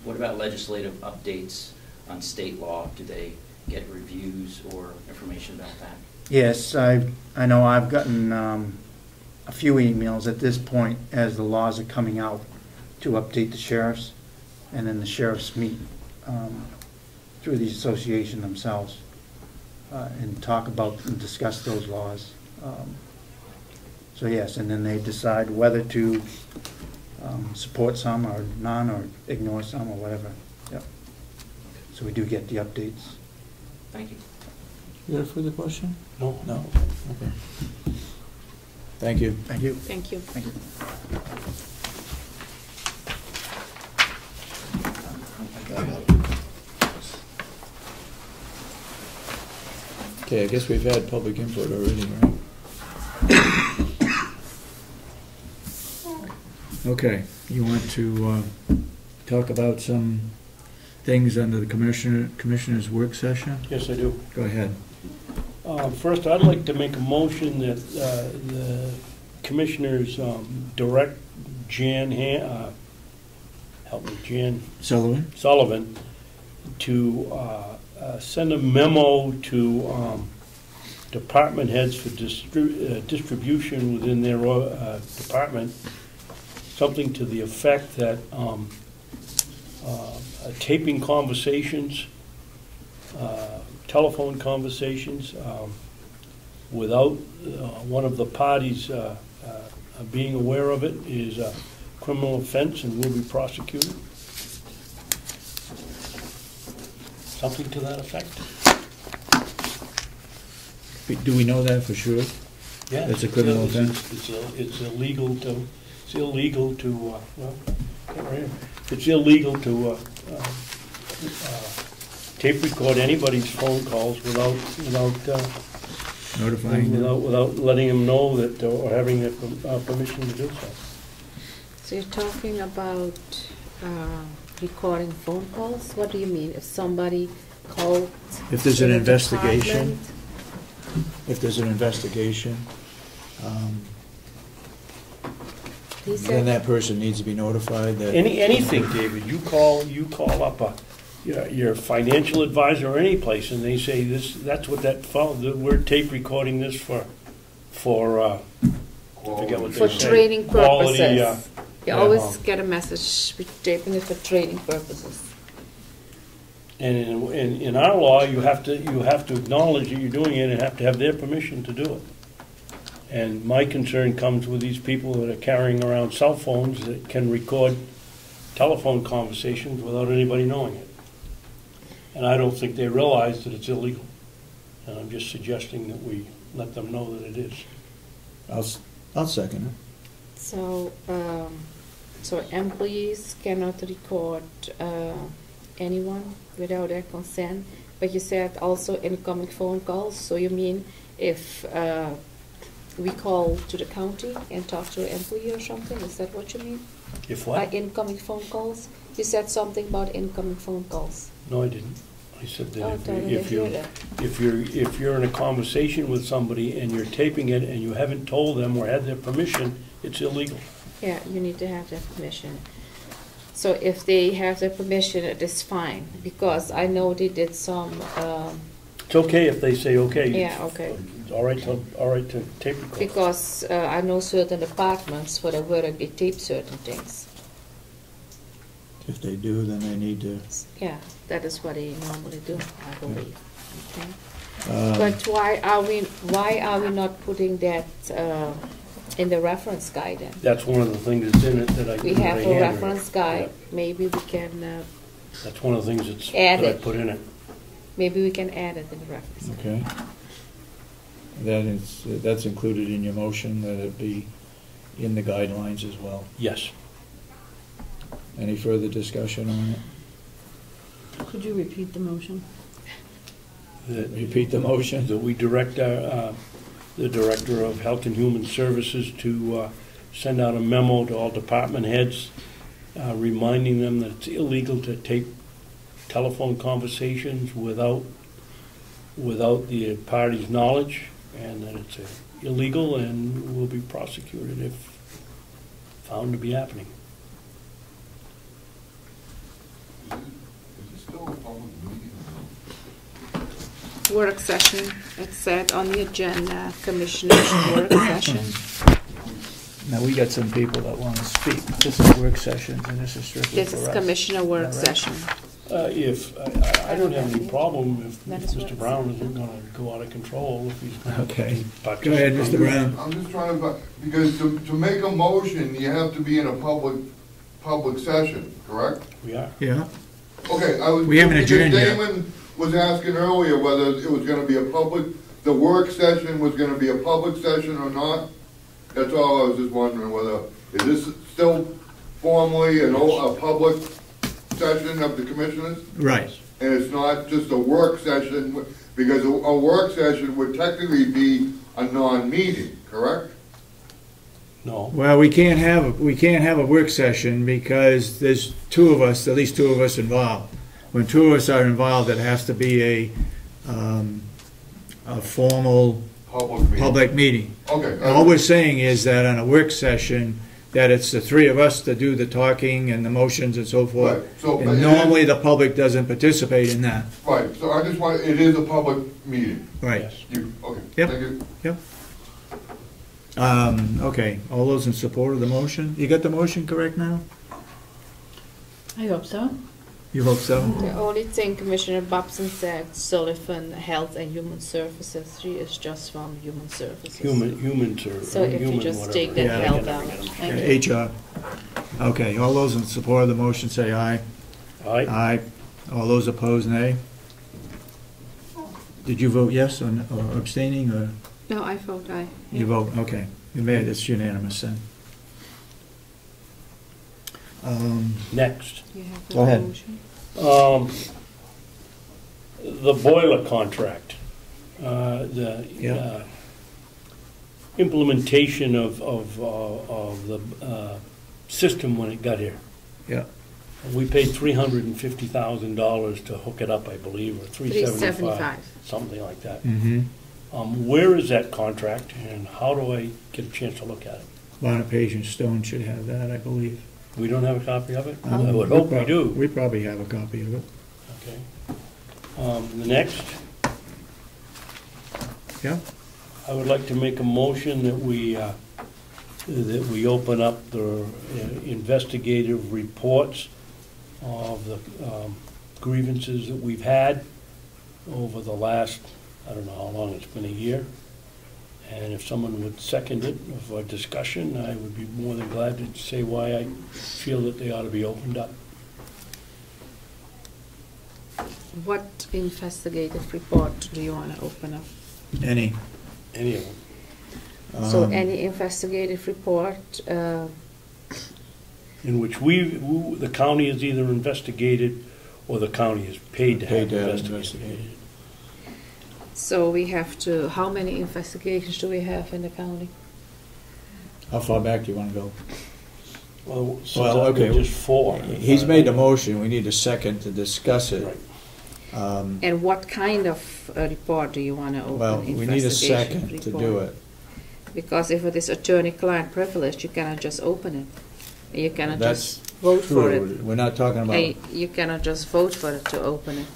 What about legislative updates on state law? Do they get reviews or information about that? Yes, I know I've gotten a few emails at this point as the laws are coming out to update the sheriffs, and then the sheriffs meet through the association themselves and talk about and discuss those laws. So yes, and then they decide whether to support some or none, or ignore some or whatever. Yep. So we do get the updates. Thank you. You got a further question? No? No. Okay. Thank you. Thank you. Thank you. Thank you. Okay, I guess we've had public input already, right? Okay, you want to talk about some things under the commissioner's work session? Yes, I do. Go ahead. First, I'd like to make a motion that the commissioners direct Jan Sullivan to send a memo to department heads for distribution within their department, something to the effect that taping conversations, telephone conversations, without one of the parties being aware of it is a criminal offense and will be prosecuted. Something to that effect. Do we know that for sure? Yeah. It's a criminal offense? It's illegal to, well, it's illegal to tape record anybody's phone calls without Notifying them? without letting them know that, or having their permission to do so. So you're talking about recording phone calls? What do you mean? If somebody called If there's an the investigation, department, he then said, that person needs to be notified that... Anything, David, you call up your financial advisor or any place, and they say that's what we're tape recording this for I forget what for they say. training Quality, purposes. You yeah. always get a message, we're taping it for training purposes. And in our law, you have to acknowledge that you're doing it and have to have their permission to do it. And my concern comes with these people that are carrying around cell phones that can record telephone conversations without anybody knowing it. And I don't think they realize that it's illegal. And I'm just suggesting that we let them know that it is. I'll second it. So, so employees cannot record anyone without their consent, but you said also incoming phone calls, so you mean if we call to the county and talk to an employee or something, is that what you mean? If what? By incoming phone calls? You said something about incoming phone calls. No, I didn't. I said Oh, that didn't hear that. if you're in a conversation with somebody and you're taping it and you haven't told them or had their permission, it's illegal. Yeah, you need to have their permission. So if they have their permission, it is fine, because I know they did some It's okay if they say okay. Yeah, okay. It's all right to tape record. Because I know certain departments for the work, they tape certain things. If they do, then they need to. Yeah, that is what they normally do, I believe. Okay. Um, But why are we not putting that in the reference guide then? That's one of the things that's in it that I. We that have I a handwritten. reference guide, maybe we can, That's one of the things that's, Add that I it. put in it. maybe we can add it in the reference. guide. Okay. That's included in your motion, that it be in the guidelines as well. Yes. Any further discussion on it? Could you repeat the motion? Repeat the motion. That we direct the Director of Health and Human Services to send out a memo to all department heads, reminding them that it's illegal to tape telephone conversations without the party's knowledge, and that it's illegal and will be prosecuted if found to be happening. Is it still a public meeting? Work session, it's set on the agenda, Commissioner's work session. Now, we got some people that want to speak. This is work sessions, and this is strictly This for is us. Commissioner work Is that right? session. I don't have any problem if That is what Mr. it Brown isn't gonna go out of control, if he's gonna. Okay. participate. Go ahead, Mr. Brown. I'm just trying to, because to make a motion, you have to be in a public session, correct? We are. Yeah? Okay, We haven't adjourned yet. Damon was asking earlier whether it was gonna be the work session was gonna be a public session or not. That's all I was just wondering, whether, is this still formally a public session of the commissioners? Right. And it's not just a work session, because a work session would technically be a non-meeting, correct? No. Well, we can't have a work session because there's two of us, at least two of us involved. When two of us are involved, it has to be a formal public meeting. Okay. All we're saying is that on a work session, that it's the three of us to do the talking and the motions and so forth. Right, so- And normally the public doesn't participate in that. Right, so I just want, it is a public meeting. Right. Yes. Okay, Yep. thank you. Yep. Okay, all those in support of the motion? You got the motion correct now? I hope so. You hope so? The only thing Commissioner Babson said, Sullivan Health and Human Services, she is just from Human Services. Human service. So if you just take that Yeah. health out. Thank you. HR. Okay, all those in support of the motion say aye. Aye. Aye. All those opposed, nay. Did you vote yes or abstaining, or No, I vote aye. you vote, okay. You made, it's unanimous then. Next. You have the Go ahead. motion. The boiler contract, the Yeah. implementation of the system when it got here. Yeah. We paid $350,000 to hook it up, I believe, or $375, something like that. Mm-hmm. Where is that contract, and how do I get a chance to look at it? Bonapage and Stone should have that, I believe. We don't have a copy of it? I would hope we do. We probably have a copy of it. Okay. The next, Yeah? I would like to make a motion that we open up the investigative reports of the grievances that we've had over the last, I don't know how long, it's been a year. And if someone would second it for discussion, I would be more than glad to say why I feel that they ought to be opened up. What investigative report do you want to open up? Any? Any of them. So any investigative report, In which the county is either investigated or the county is paid to have investigated. so we have to, how many investigations do we have in the county? How far back do you want to go? Well, so Well, that okay. was just four. He's made the motion, we need a second to discuss it. Right. And what kind of report do you want to open? Well, we need a second to do it. Because if it is attorney-client privilege, you cannot just open it. You cannot That's just vote for it. true, we're not talking about, You cannot just vote for it to open it.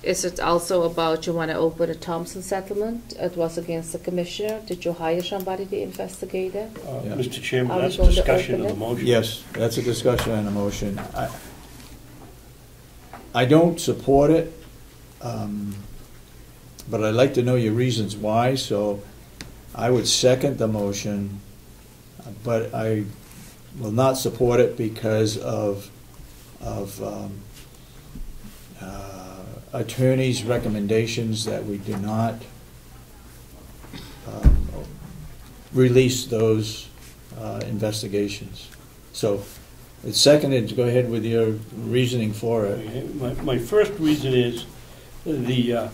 Is it also about you want to open a Thompson settlement? It was against the commissioner. Did you hire somebody to investigate it? Yeah. Mr. Chairman, Are we that's going to discussion open of the it? motion. Yes, that's a discussion and a motion. I don't support it, but I'd like to know your reasons why, so I would second the motion, but I will not support it because of attorney's recommendations that we do not release those investigations. So it's seconded. Go ahead with your reasoning for it. Okay, my first reason is the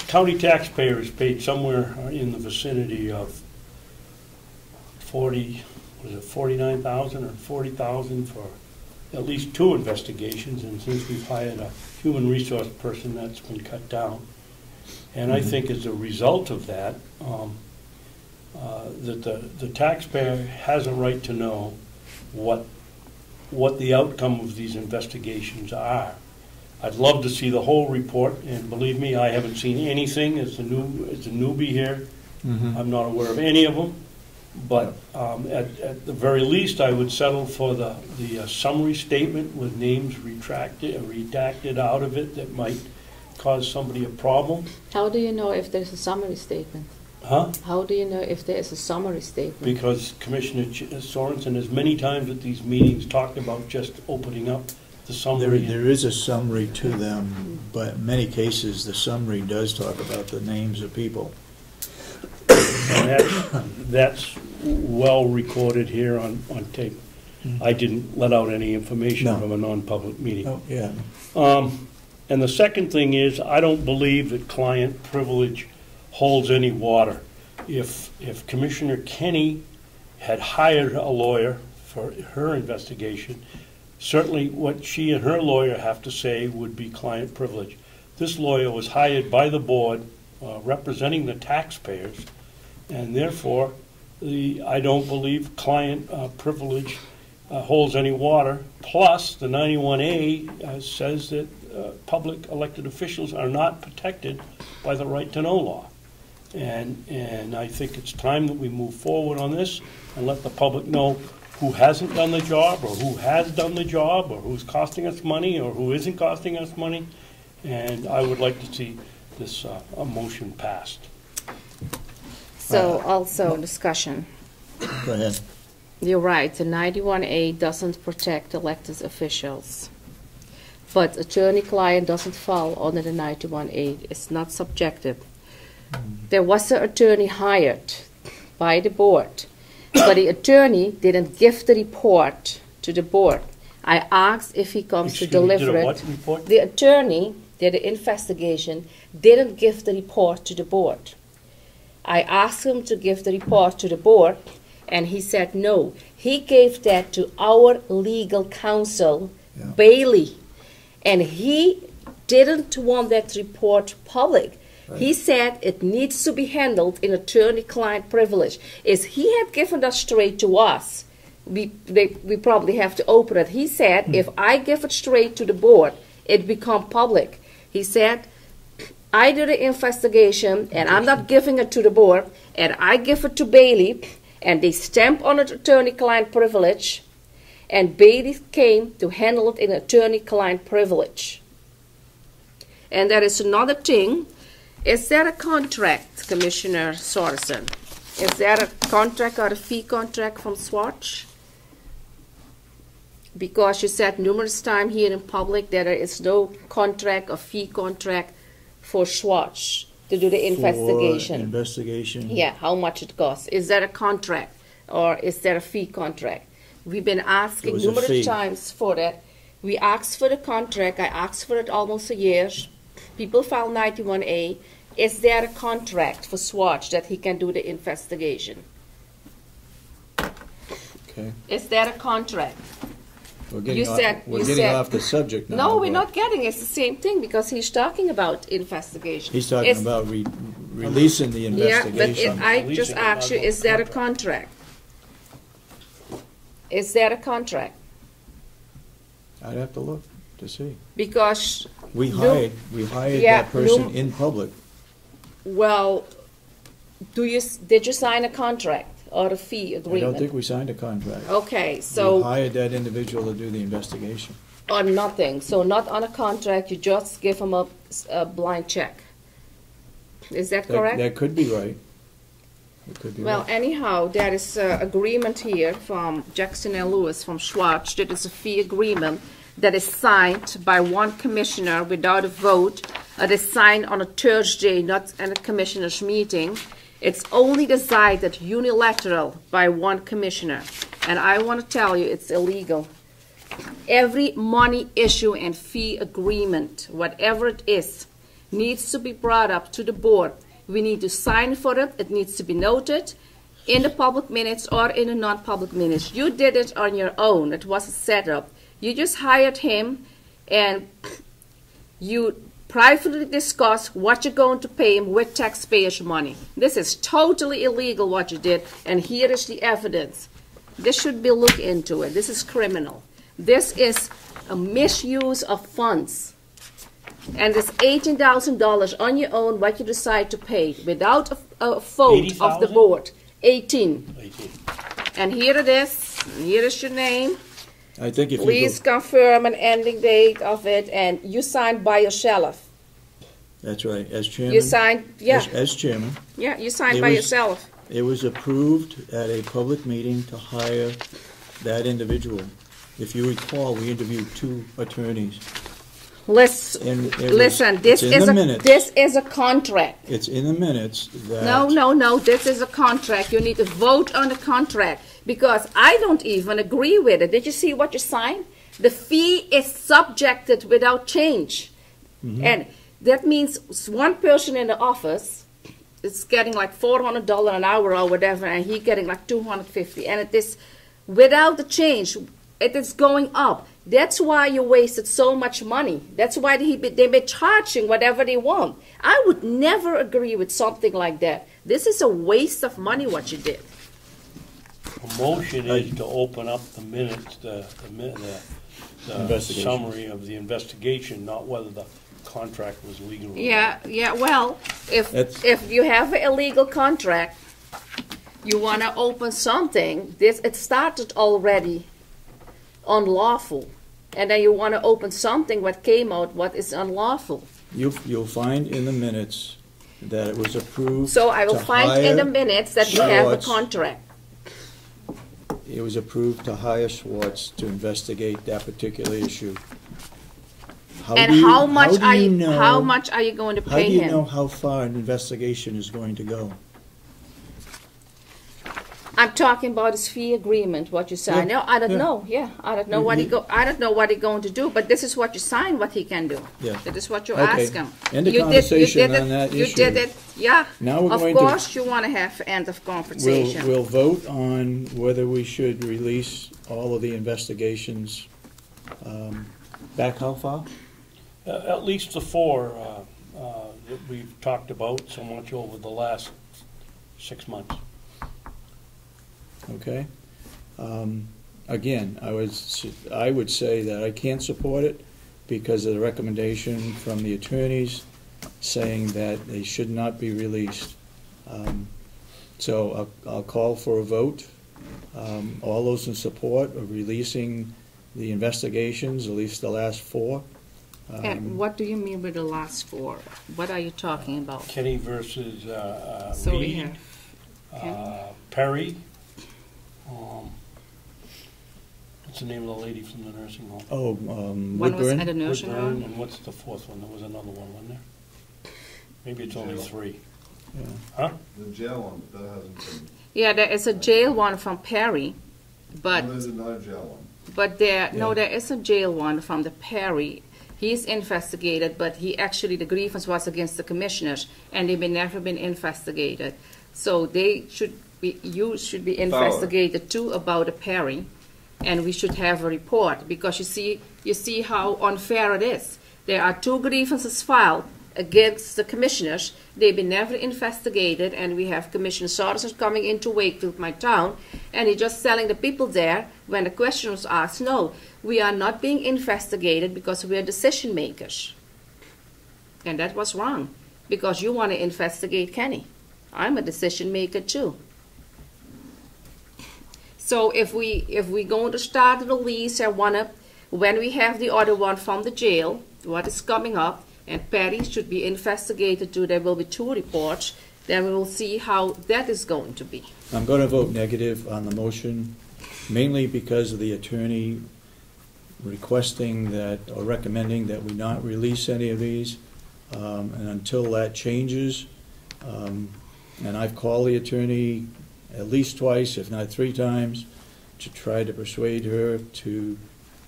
county taxpayers paid somewhere in the vicinity of 49,000 or 40,000 for at least 2 investigations, and since we've hired a human resource person, that's been cut down. And I think as a result of that, that the taxpayer has a right to know what the outcome of these investigations are. I'd love to see the whole report, and believe me, I haven't seen anything as a newbie here. I'm not aware of any of them. But at the very least, I would settle for the summary statement with names redacted out of it that might cause somebody a problem. How do you know if there's a summary statement? Huh? How do you know if there's a summary statement? Because Commissioner Sorensen has many times at these meetings talked about just opening up the summary. There is a summary to them, but in many cases, the summary does talk about the names of people. And that's well recorded here on tape. I didn't let out any information from a non-public meeting. Oh, yeah. And the second thing is, I don't believe that client privilege holds any water. If Commissioner Kenney had hired a lawyer for her investigation, certainly what she and her lawyer have to say would be client privilege. This lawyer was hired by the board representing the taxpayers, and therefore I don't believe client privilege holds any water. Plus, the 91A says that public elected officials are not protected by the right to know law. And I think it's time that we move forward on this and let the public know who hasn't done the job, or who has done the job, or who's costing us money, or who isn't costing us money. And I would like to see this motion passed. So also discussion. Go ahead. You're right, the 91A doesn't protect elected officials. But attorney-client doesn't fall under the 91A. It's not subjective. There was an attorney hired by the board, but the attorney didn't give the report to the board. I asked if he comes to deliver it. What report? The attorney did the investigation, didn't give the report to the board. I asked him to give the report to the board, and he said no. He gave that to our legal counsel, Bailey, and he didn't want that report public. Right. He said it needs to be handled in attorney-client privilege. If he had given that straight to us, we probably have to open it. He said, if I give it straight to the board, it become public. He said, I do the investigation, and I'm not giving it to the board, and I give it to Bailey, and they stamp on it attorney-client privilege, and Bailey came to handle it in attorney-client privilege. And there is another thing. Is there a contract, Commissioner Sorensen? Is there a contract or a fee contract from Swatch? Because you said numerous times here in public that there is no contract or fee contract for Swatch to do the investigation. For investigation. Yeah, how much it costs. Is there a contract or is there a fee contract? We've been asking numerous times for that. We asked for the contract. I asked for it almost a year. People filed 91A. Is there a contract for Swatch that he can do the investigation? Okay. Is there a contract? We're getting off the subject now. No, we're not getting. It's the same thing because he's talking about investigation. He's talking about releasing the investigation. Yeah, but I just asked you, is there a contract? Is there a contract? I'd have to look. to see. Because, We No. hired Yeah, that person no. in public. well, did you sign a contract or a fee I don't agreement? think we signed a contract. Okay, We so, hired that individual to do the investigation. or nothing, so not on a contract, you just give him a blind check. Is that correct? That could be right. It could be Well, right. anyhow, there is an agreement here from Jackson and Lewis from Schwartz. That is a fee agreement that is signed by one commissioner without a vote. It is signed on a Thursday, not at a commissioner's meeting. It's only decided unilateral by one commissioner. And I want to tell you, it's illegal. Every money issue and fee agreement, whatever it is, needs to be brought up to the board. We need to sign for it. It needs to be noted in the public minutes or in the non-public minutes. You did it on your own. It was a setup. You just hired him and you privately discuss what you're going to pay him with taxpayers' money. This is totally illegal what you did, and here is the evidence. This should be looked into it. This is criminal. This is a misuse of funds. And it's $18,000 on your own what you decide to pay without a vote of the 80,000? board. 18. 18. And here it is. And here is your name. I think if you Please go, confirm an ending date of it, and you signed by yourself. that's right, as chairman. You signed, yeah, As chairman, yeah, you signed It by was- yourself. it was approved at a public meeting to hire that individual. If you recall, we interviewed 2 attorneys. Listen, this it's in is the a minutes. this is a contract. It's in the minutes that. No, this is a contract. You need to vote on the contract because I don't even agree with it. Did you see what you signed? The fee is subjected without change. Mhm. And that means one person in the office is getting like $400 an hour or whatever, and he getting like $250, and it is without the change. It is going up. That's why you wasted so much money. That's why they've been charging whatever they want. I would never agree with something like that. This is a waste of money what you did. The motion is to open up the minutes, the Investigation. summary of the investigation, not whether the contract was legal or not. Yeah, well, That's- if you have an illegal contract, you want to open something, it started already unlawful. And then you want to open something what came out what is unlawful. You'll find in the minutes that it was approved. So I will to find in the hire minutes that we have a Schwartz. contract. It was approved to hire Schwartz to investigate that particular issue. And how much do you going to How pay do you him? know how far an investigation is going to go? I'm talking about his fee agreement, what you signed. Yeah, No, I don't yeah. know. Yeah, I don't know You- what you- I don't know what he's going to do. But this is what you signed, what he can do. Yeah. That is what you Okay. ask him. End of You conversation did on that You issue. did it. Yeah. Now we're Of going to- course, you want to have end of conversation. We'll vote on whether we should release all of the investigations. Back how far? At least the 4 that we've talked about so much over the last 6 months. Okay. Again, I would say that I can't support it because of the recommendation from the attorneys saying that they should not be released. So I'll call for a vote. All those in support of releasing the investigations, at least the last 4. And what do you mean with the last 4? What are you talking about? Kenney versus So we Reed, have Perry. What's the name of the lady from the nursing home? Oh, One was Woodburn? at a nursing Woodburn, home. and what's the 4th one? There was another one, wasn't there? Maybe it's only 3. Yeah. Huh? The jail one, but that hasn't been, Yeah, there is a jail one from Perry, but there's another jail one. there is a jail one from the Perry. He's investigated, but the grievance was against the commissioners, and they've never been investigated. So you should be investigated too about a Perry, and we should have a report because you see how unfair it is. There are 2 grievances filed against the commissioners. They've been never investigated, and we have Commissioner Sorensen coming into Wakefield, my town, and he's just telling the people there, when the question was asked, no, we are not being investigated because we are decision makers. And that was wrong, because you want to investigate Kenney. I'm a decision maker too. So if we going to start the lease, when we have the other one from the jail, what is coming up, and Perry should be investigated too, there will be 2 reports, then we will see how that is going to be. I'm going to vote negative on the motion, mainly because of the attorney requesting that, or recommending that we not release any of these, and until that changes, and I've called the attorney at least twice, if not 3 times, to try to persuade her to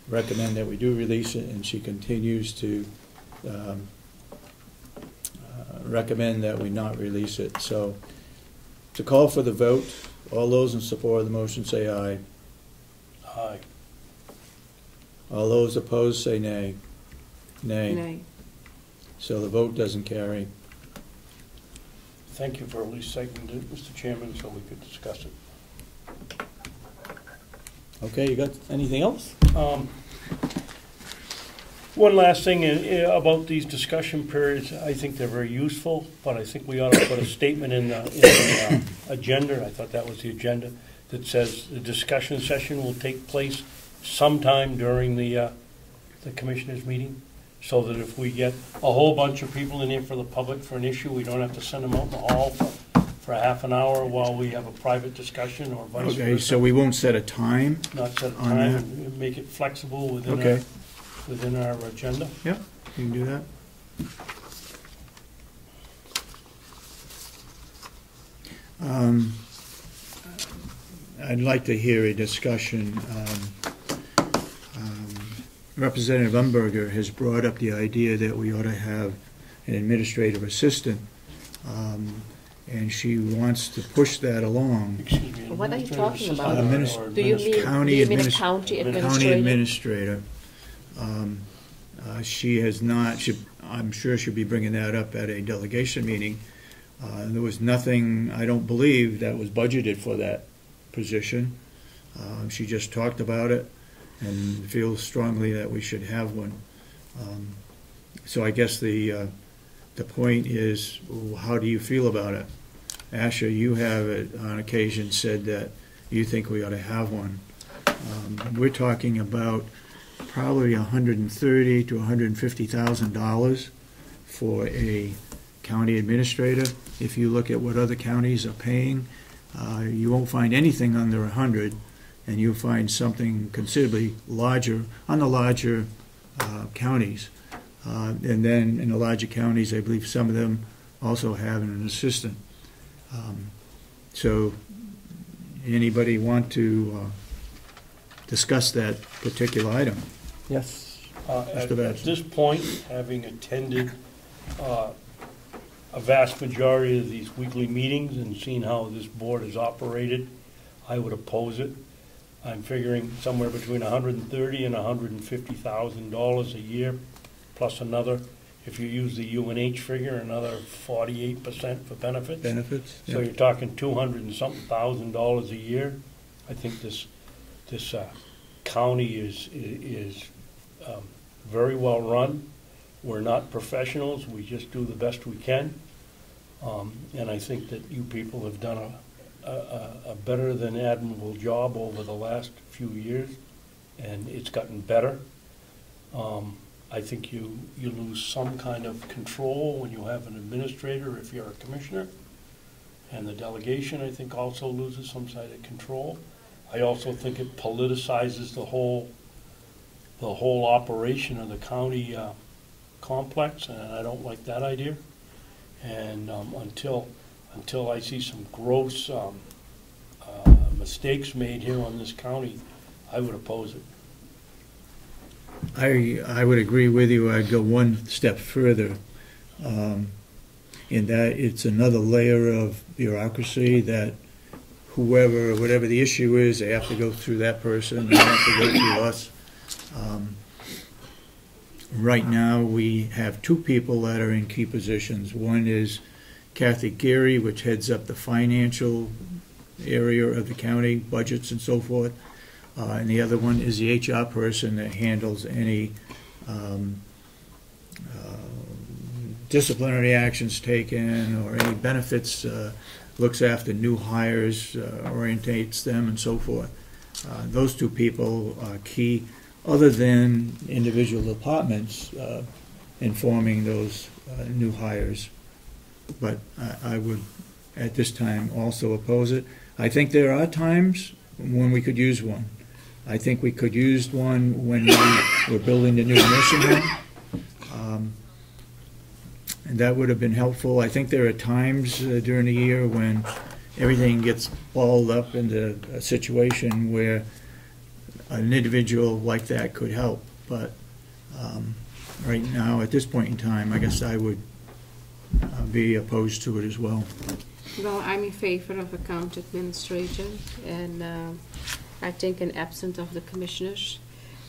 recommend that we do release it, and she continues to recommend that we not release it. So to call for the vote, all those in support of the motion say aye. Aye. All those opposed say nay. Nay. Nay. So the vote doesn't carry. Thank you for at least seconding it, Mr. Chairman, so we could discuss it. Okay, you got anything else? One last thing about these discussion periods. I think they're very useful, but I think we ought to put a statement in the agenda. I thought that was the agenda, that says the discussion session will take place sometime during the commissioners' meeting, so that if we get a whole bunch of people in here for the public for an issue, we don't have to send them out in the hall for half an hour while we have a private discussion, or vice versa. Okay, so we won't set a time? Not set a on time, that? and make it flexible within Okay. within our agenda. Yeah, you can do that. I'd like to hear a discussion. Representative Umberger has brought up the idea that we ought to have an administrative assistant, and she wants to push that along. Excuse me. What are you talking about? Do you mean County a county administrator? administrator. She has not, I'm sure she'll be bringing that up at a delegation meeting. There was nothing, I don't believe, that was budgeted for that position. She just talked about it and feels strongly that we should have one. So I guess the point is, how do you feel about it? Asha, you have on occasion said that you think we ought to have one. We're talking about probably $130,000 to $150,000 for a county administrator. If you look at what other counties are paying, you won't find anything under 100, and you'll find something considerably larger on the larger counties. And then in the larger counties, I believe some of them also have an assistant. So anybody want to discuss that particular item? Yes. At this point, having attended a vast majority of these weekly meetings and seen how this board is operated, I would oppose it. I'm figuring somewhere between $130,000 and $150,000 a year, plus another, if you use the UNH figure, another 48% for benefits. Benefits? So Yeah. you're talking $200,000 and something a year. I think this county is very well run. We're not professionals. We just do the best we can. And I think that you people have done a better than admirable job over the last few years, and it's gotten better. I think you lose some kind of control when you have an administrator if you're a commissioner, and the delegation, I think, also loses some side of control. I also think it politicizes the whole operation of the county complex, and I don't like that idea. And until I see some gross mistakes made here on this county, I would oppose it. I would agree with you. I'd go one step further, in that it's another layer of bureaucracy that whatever the issue is, they have to go through that person, they have to go through us. Right now, we have two people that are in key positions. One is Kathy Geary, which heads up the financial area of the county, budgets and so forth. And the other one is the HR person that handles any disciplinary actions taken or any benefits, looks after new hires, orientates them and so forth. Those two people are key, other than individual departments informing those new hires. But I would, at this time, also oppose it. I think there are times when we could use one. I think we could use one when we were building the new nursing home. And that would have been helpful. I think there are times during the year when everything gets balled up into a situation where an individual like that could help. But right now, at this point in time, I guess I would be opposed to it as well. Well, I'm in favor of a county administrator, and I think in absence of the commissioners,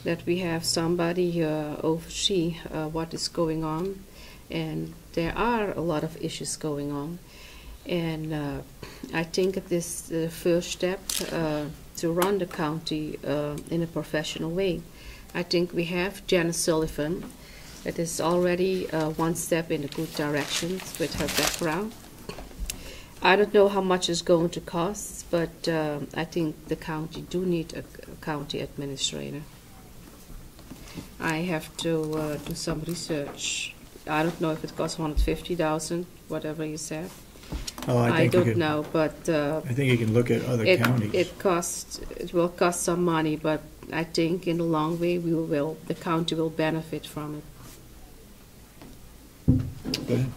that we have somebody oversee what is going on. And there are a lot of issues going on. And I think it is the first step to run the county in a professional way. I think we have Janice Sullivan. That is already one step in a good direction with her background. I don't know how much it's going to cost, but I think the county do need a county administrator. I have to do some research. I don't know if it costs $150,000, whatever you said. Oh, I don't know, but I think you can look at other counties. It will cost some money, but I think in the long way the county will benefit from it. Go ahead.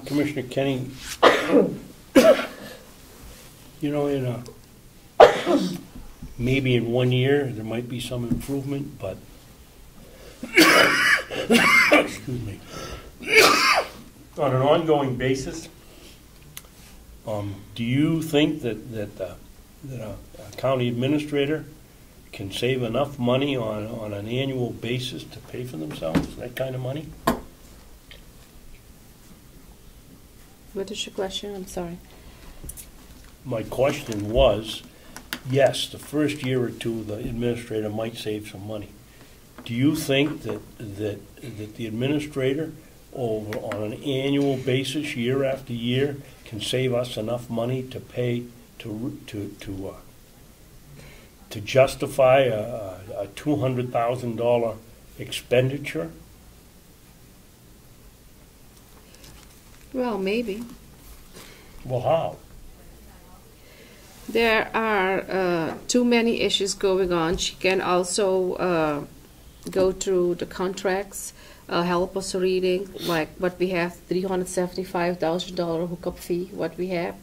Commissioner Kenney, you know, maybe in 1 year there might be some improvement, but excuse me, on an ongoing basis, do you think that a county administrator can save enough money on an annual basis to pay for themselves, that kind of money? What is your question? I'm sorry. My question was, yes, the first year or two, the administrator might save some money. Do you think that the administrator, over on an annual basis, year after year, can save us enough money to pay to justify a $200,000 expenditure? Well, maybe. Well, how? There are too many issues going on. She can also go through the contracts, help us reading, like what we have, $375,000 hookup fee, what we have.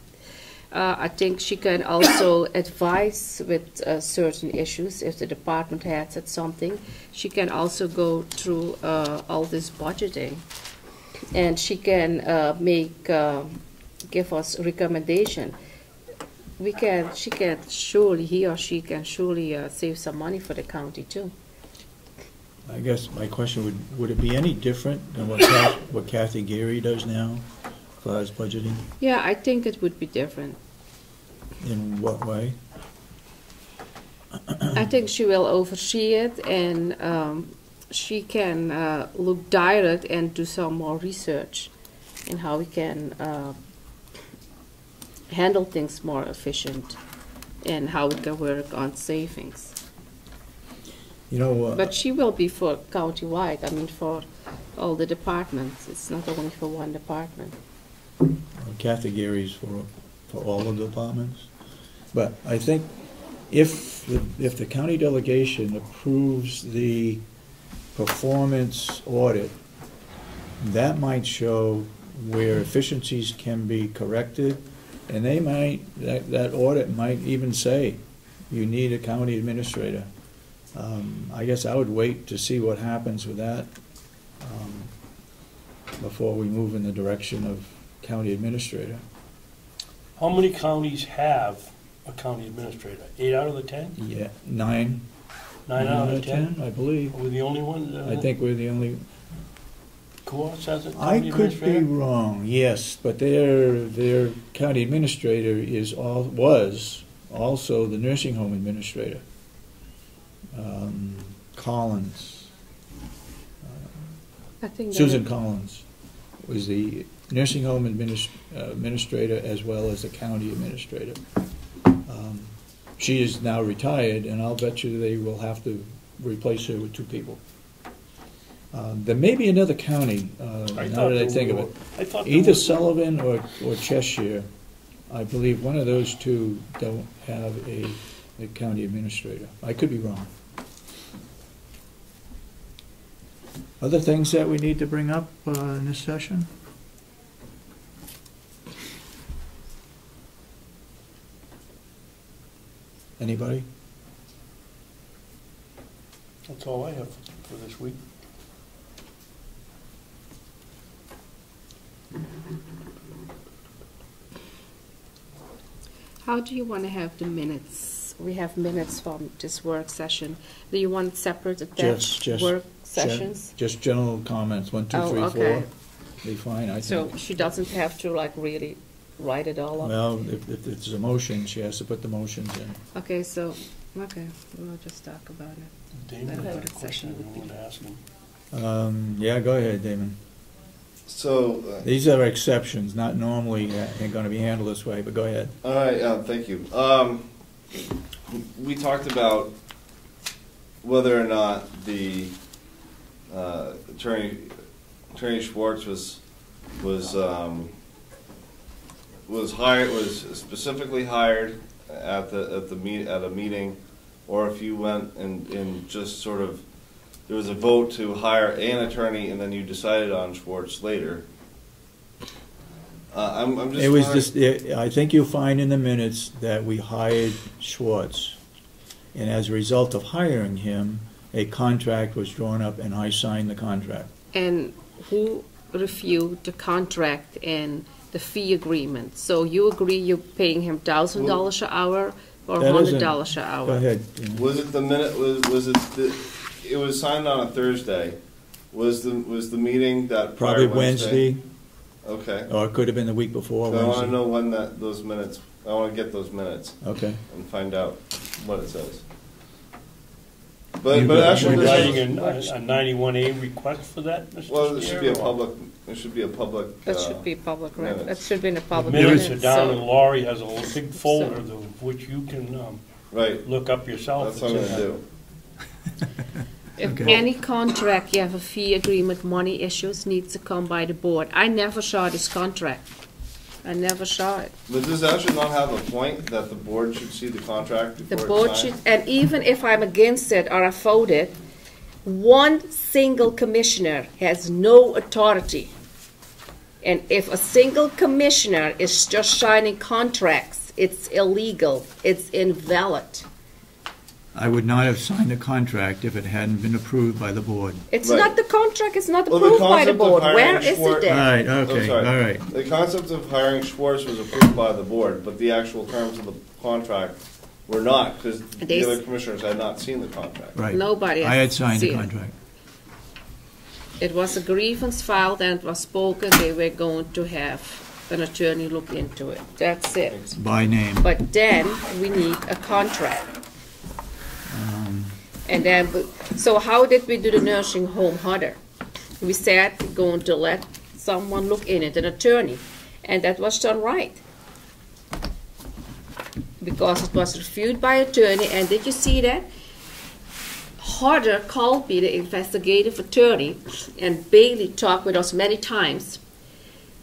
I think she can also advise with certain issues. If the department head said something, she can also go through all this budgeting. And she can give us recommendation. He or she can surely save some money for the county too. I guess my question would it be any different than what Kathy Geary does now as far as budgeting? Yeah, I think it would be different. In what way? I think she will oversee it, and she can look direct and do some more research in how we can handle things more efficient and how we can work on savings. You know, but she will be for county-wide, I mean for all the departments. It's not only for one department. Kathy Geary's for all of the departments. But I think if the county delegation approves the performance audit, that might show where efficiencies can be corrected, and they might, that audit might even say you need a county administrator. I guess I would wait to see what happens with that before we move in the direction of county administrator. How many counties have a county administrator? 8 out of the 10? Yeah, 9. 9 out of 10? I believe. We're the only one? I think we're the only, Courts has it? I county could be administrator? wrong, yes, but their county administrator was also the nursing home administrator. Collins. I think that Susan Collins was the nursing home administrator as well as the county administrator. She is now retired, and I'll bet you they will have to replace her with 2 people. There may be another county, now that I think of it. Either Sullivan or Cheshire. I believe one of those 2 don't have a county administrator. I could be wrong. Other things that we need to bring up in this session? Anybody? That's all I have for this week. How do you want to have the minutes? We have minutes from this work session. Do you want separate attached work sessions? Just general comments, 1, 2, 3, 4. Okay. Be fine, I So think. she doesn't have to like really write it all up? Well, if it's a motion, she has to put the motions in. Okay, so, okay, we'll just talk about it. Damon That had a work question session would I be- want to ask him. Yeah, go ahead, Damon. So, These are exceptions, not normally going to be handled this way, but go ahead. all right, thank you. We talked about whether or not the Attorney Schwartz was specifically hired at a meeting, or if you went and just sort of, there was a vote to hire an attorney and then you decided on Schwartz later. I'm just. It was just, I think you'll find in the minutes that we hired Schwartz, and as a result of hiring him, a contract was drawn up and I signed the contract. And who reviewed the contract and the fee agreement? So you agree you're paying him $1,000 an hour or That isn't- $100 an hour? Go ahead. Was it the minute? Was it it was signed on a Thursday? Was the meeting that prior Probably Wednesday, Okay. or it could have been the week before So I want to Wednesday. know when those minutes. I want to get those minutes Okay. and find out what it says. You But got- actually, We're this writing is- a 91A request for that, Mr. well, it should be a Steer, or- public. It should be a public. That should be public record. That minutes. should be in a The public minutes minutes. are down, so- and Laurie has a big folder of which you can Right. look up yourself. That's what I'm It's going in to that. do. If Okay. any contract, you have a fee agreement, money issues, needs to come by the board. I never saw this contract. I never saw it. But does actually not have a point that the board should see the contract The before board it's should, signed? and even if I'm against it or I voted, one single commissioner has no authority. And if a single commissioner is just signing contracts, it's illegal, it's invalid. I would not have signed a contract if it hadn't been approved by the board. It's Right. not the contract, it's not Well, the approved by the concept of board. hiring Where is it Schwartz- All then? right, Oh, okay, sorry. all right. The concept of hiring Schwartz was approved by the board, but the actual terms of the contract were not, because They the s- other commissioners had not seen the contract. Right. Nobody I had signed the seen it. contract. It was a grievance filed and it was spoken, they were going to have an attorney look into it. That's it. By name. But then we need a contract. And then, so how did we do the nursing home harder? We said we're going to let someone look in it, an attorney, and that was done right. Because it was reviewed by attorney, and did you see that? Harder called me, the investigative attorney, and Bailey talked with us many times.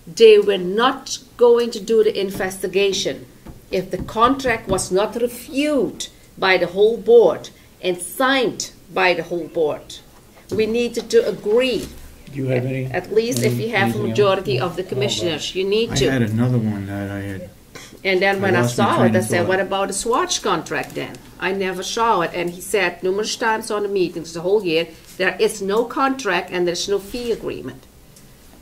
They were not going to do the investigation if the contract was not reviewed by the whole board and signed by the whole board. We needed to agree, Do you have any? at least if you have a anything else? majority of the commissioners, you need I had to. another one that I had. And then when I I lost my saw train it, I of said, thought. what about the Swatch contract then? I never saw it, and he said numerous times on the meetings the whole year, there is no contract and there's no fee agreement.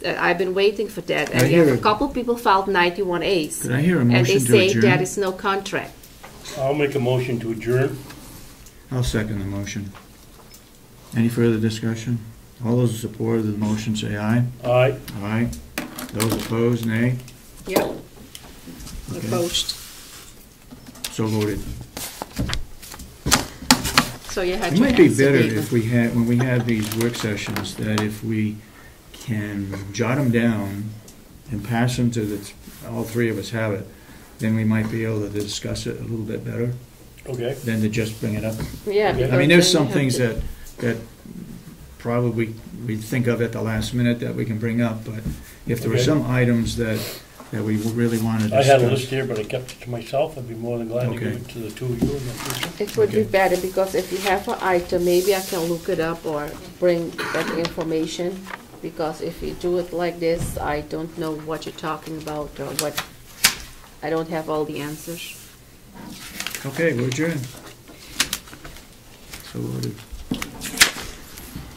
I've been waiting for that, I and you have hear a it. couple people filed 91As. Could I hear a And they motion to say adjourn? there is no contract. I'll make a motion to adjourn. I'll second the motion. Any further discussion? All those in support of the motion say aye. Aye. Aye. Those opposed, nay. Yep. Okay. Opposed. So voted. So you had It your might be answer, better David. if we had, when we have these work sessions, that if we can jot them down and pass them to the, all three of us have it, then we might be able to discuss it a little bit better Okay. than to just bring it up. Yeah. I because I mean, there's then some you have things to- that probably we think of at the last minute that we can bring up, but if there were Okay. some items that we really wanted to I discuss. had a list here, but I kept it to myself. I'd be more than glad to give Okay. it to the two of you in the future. It would be Okay. better, because if you have an item, maybe I can look it up or bring that information, because if you do it like this, I don't know what you're talking about, or what, I don't have all the answers. Okay, we're adjourned. So ordered.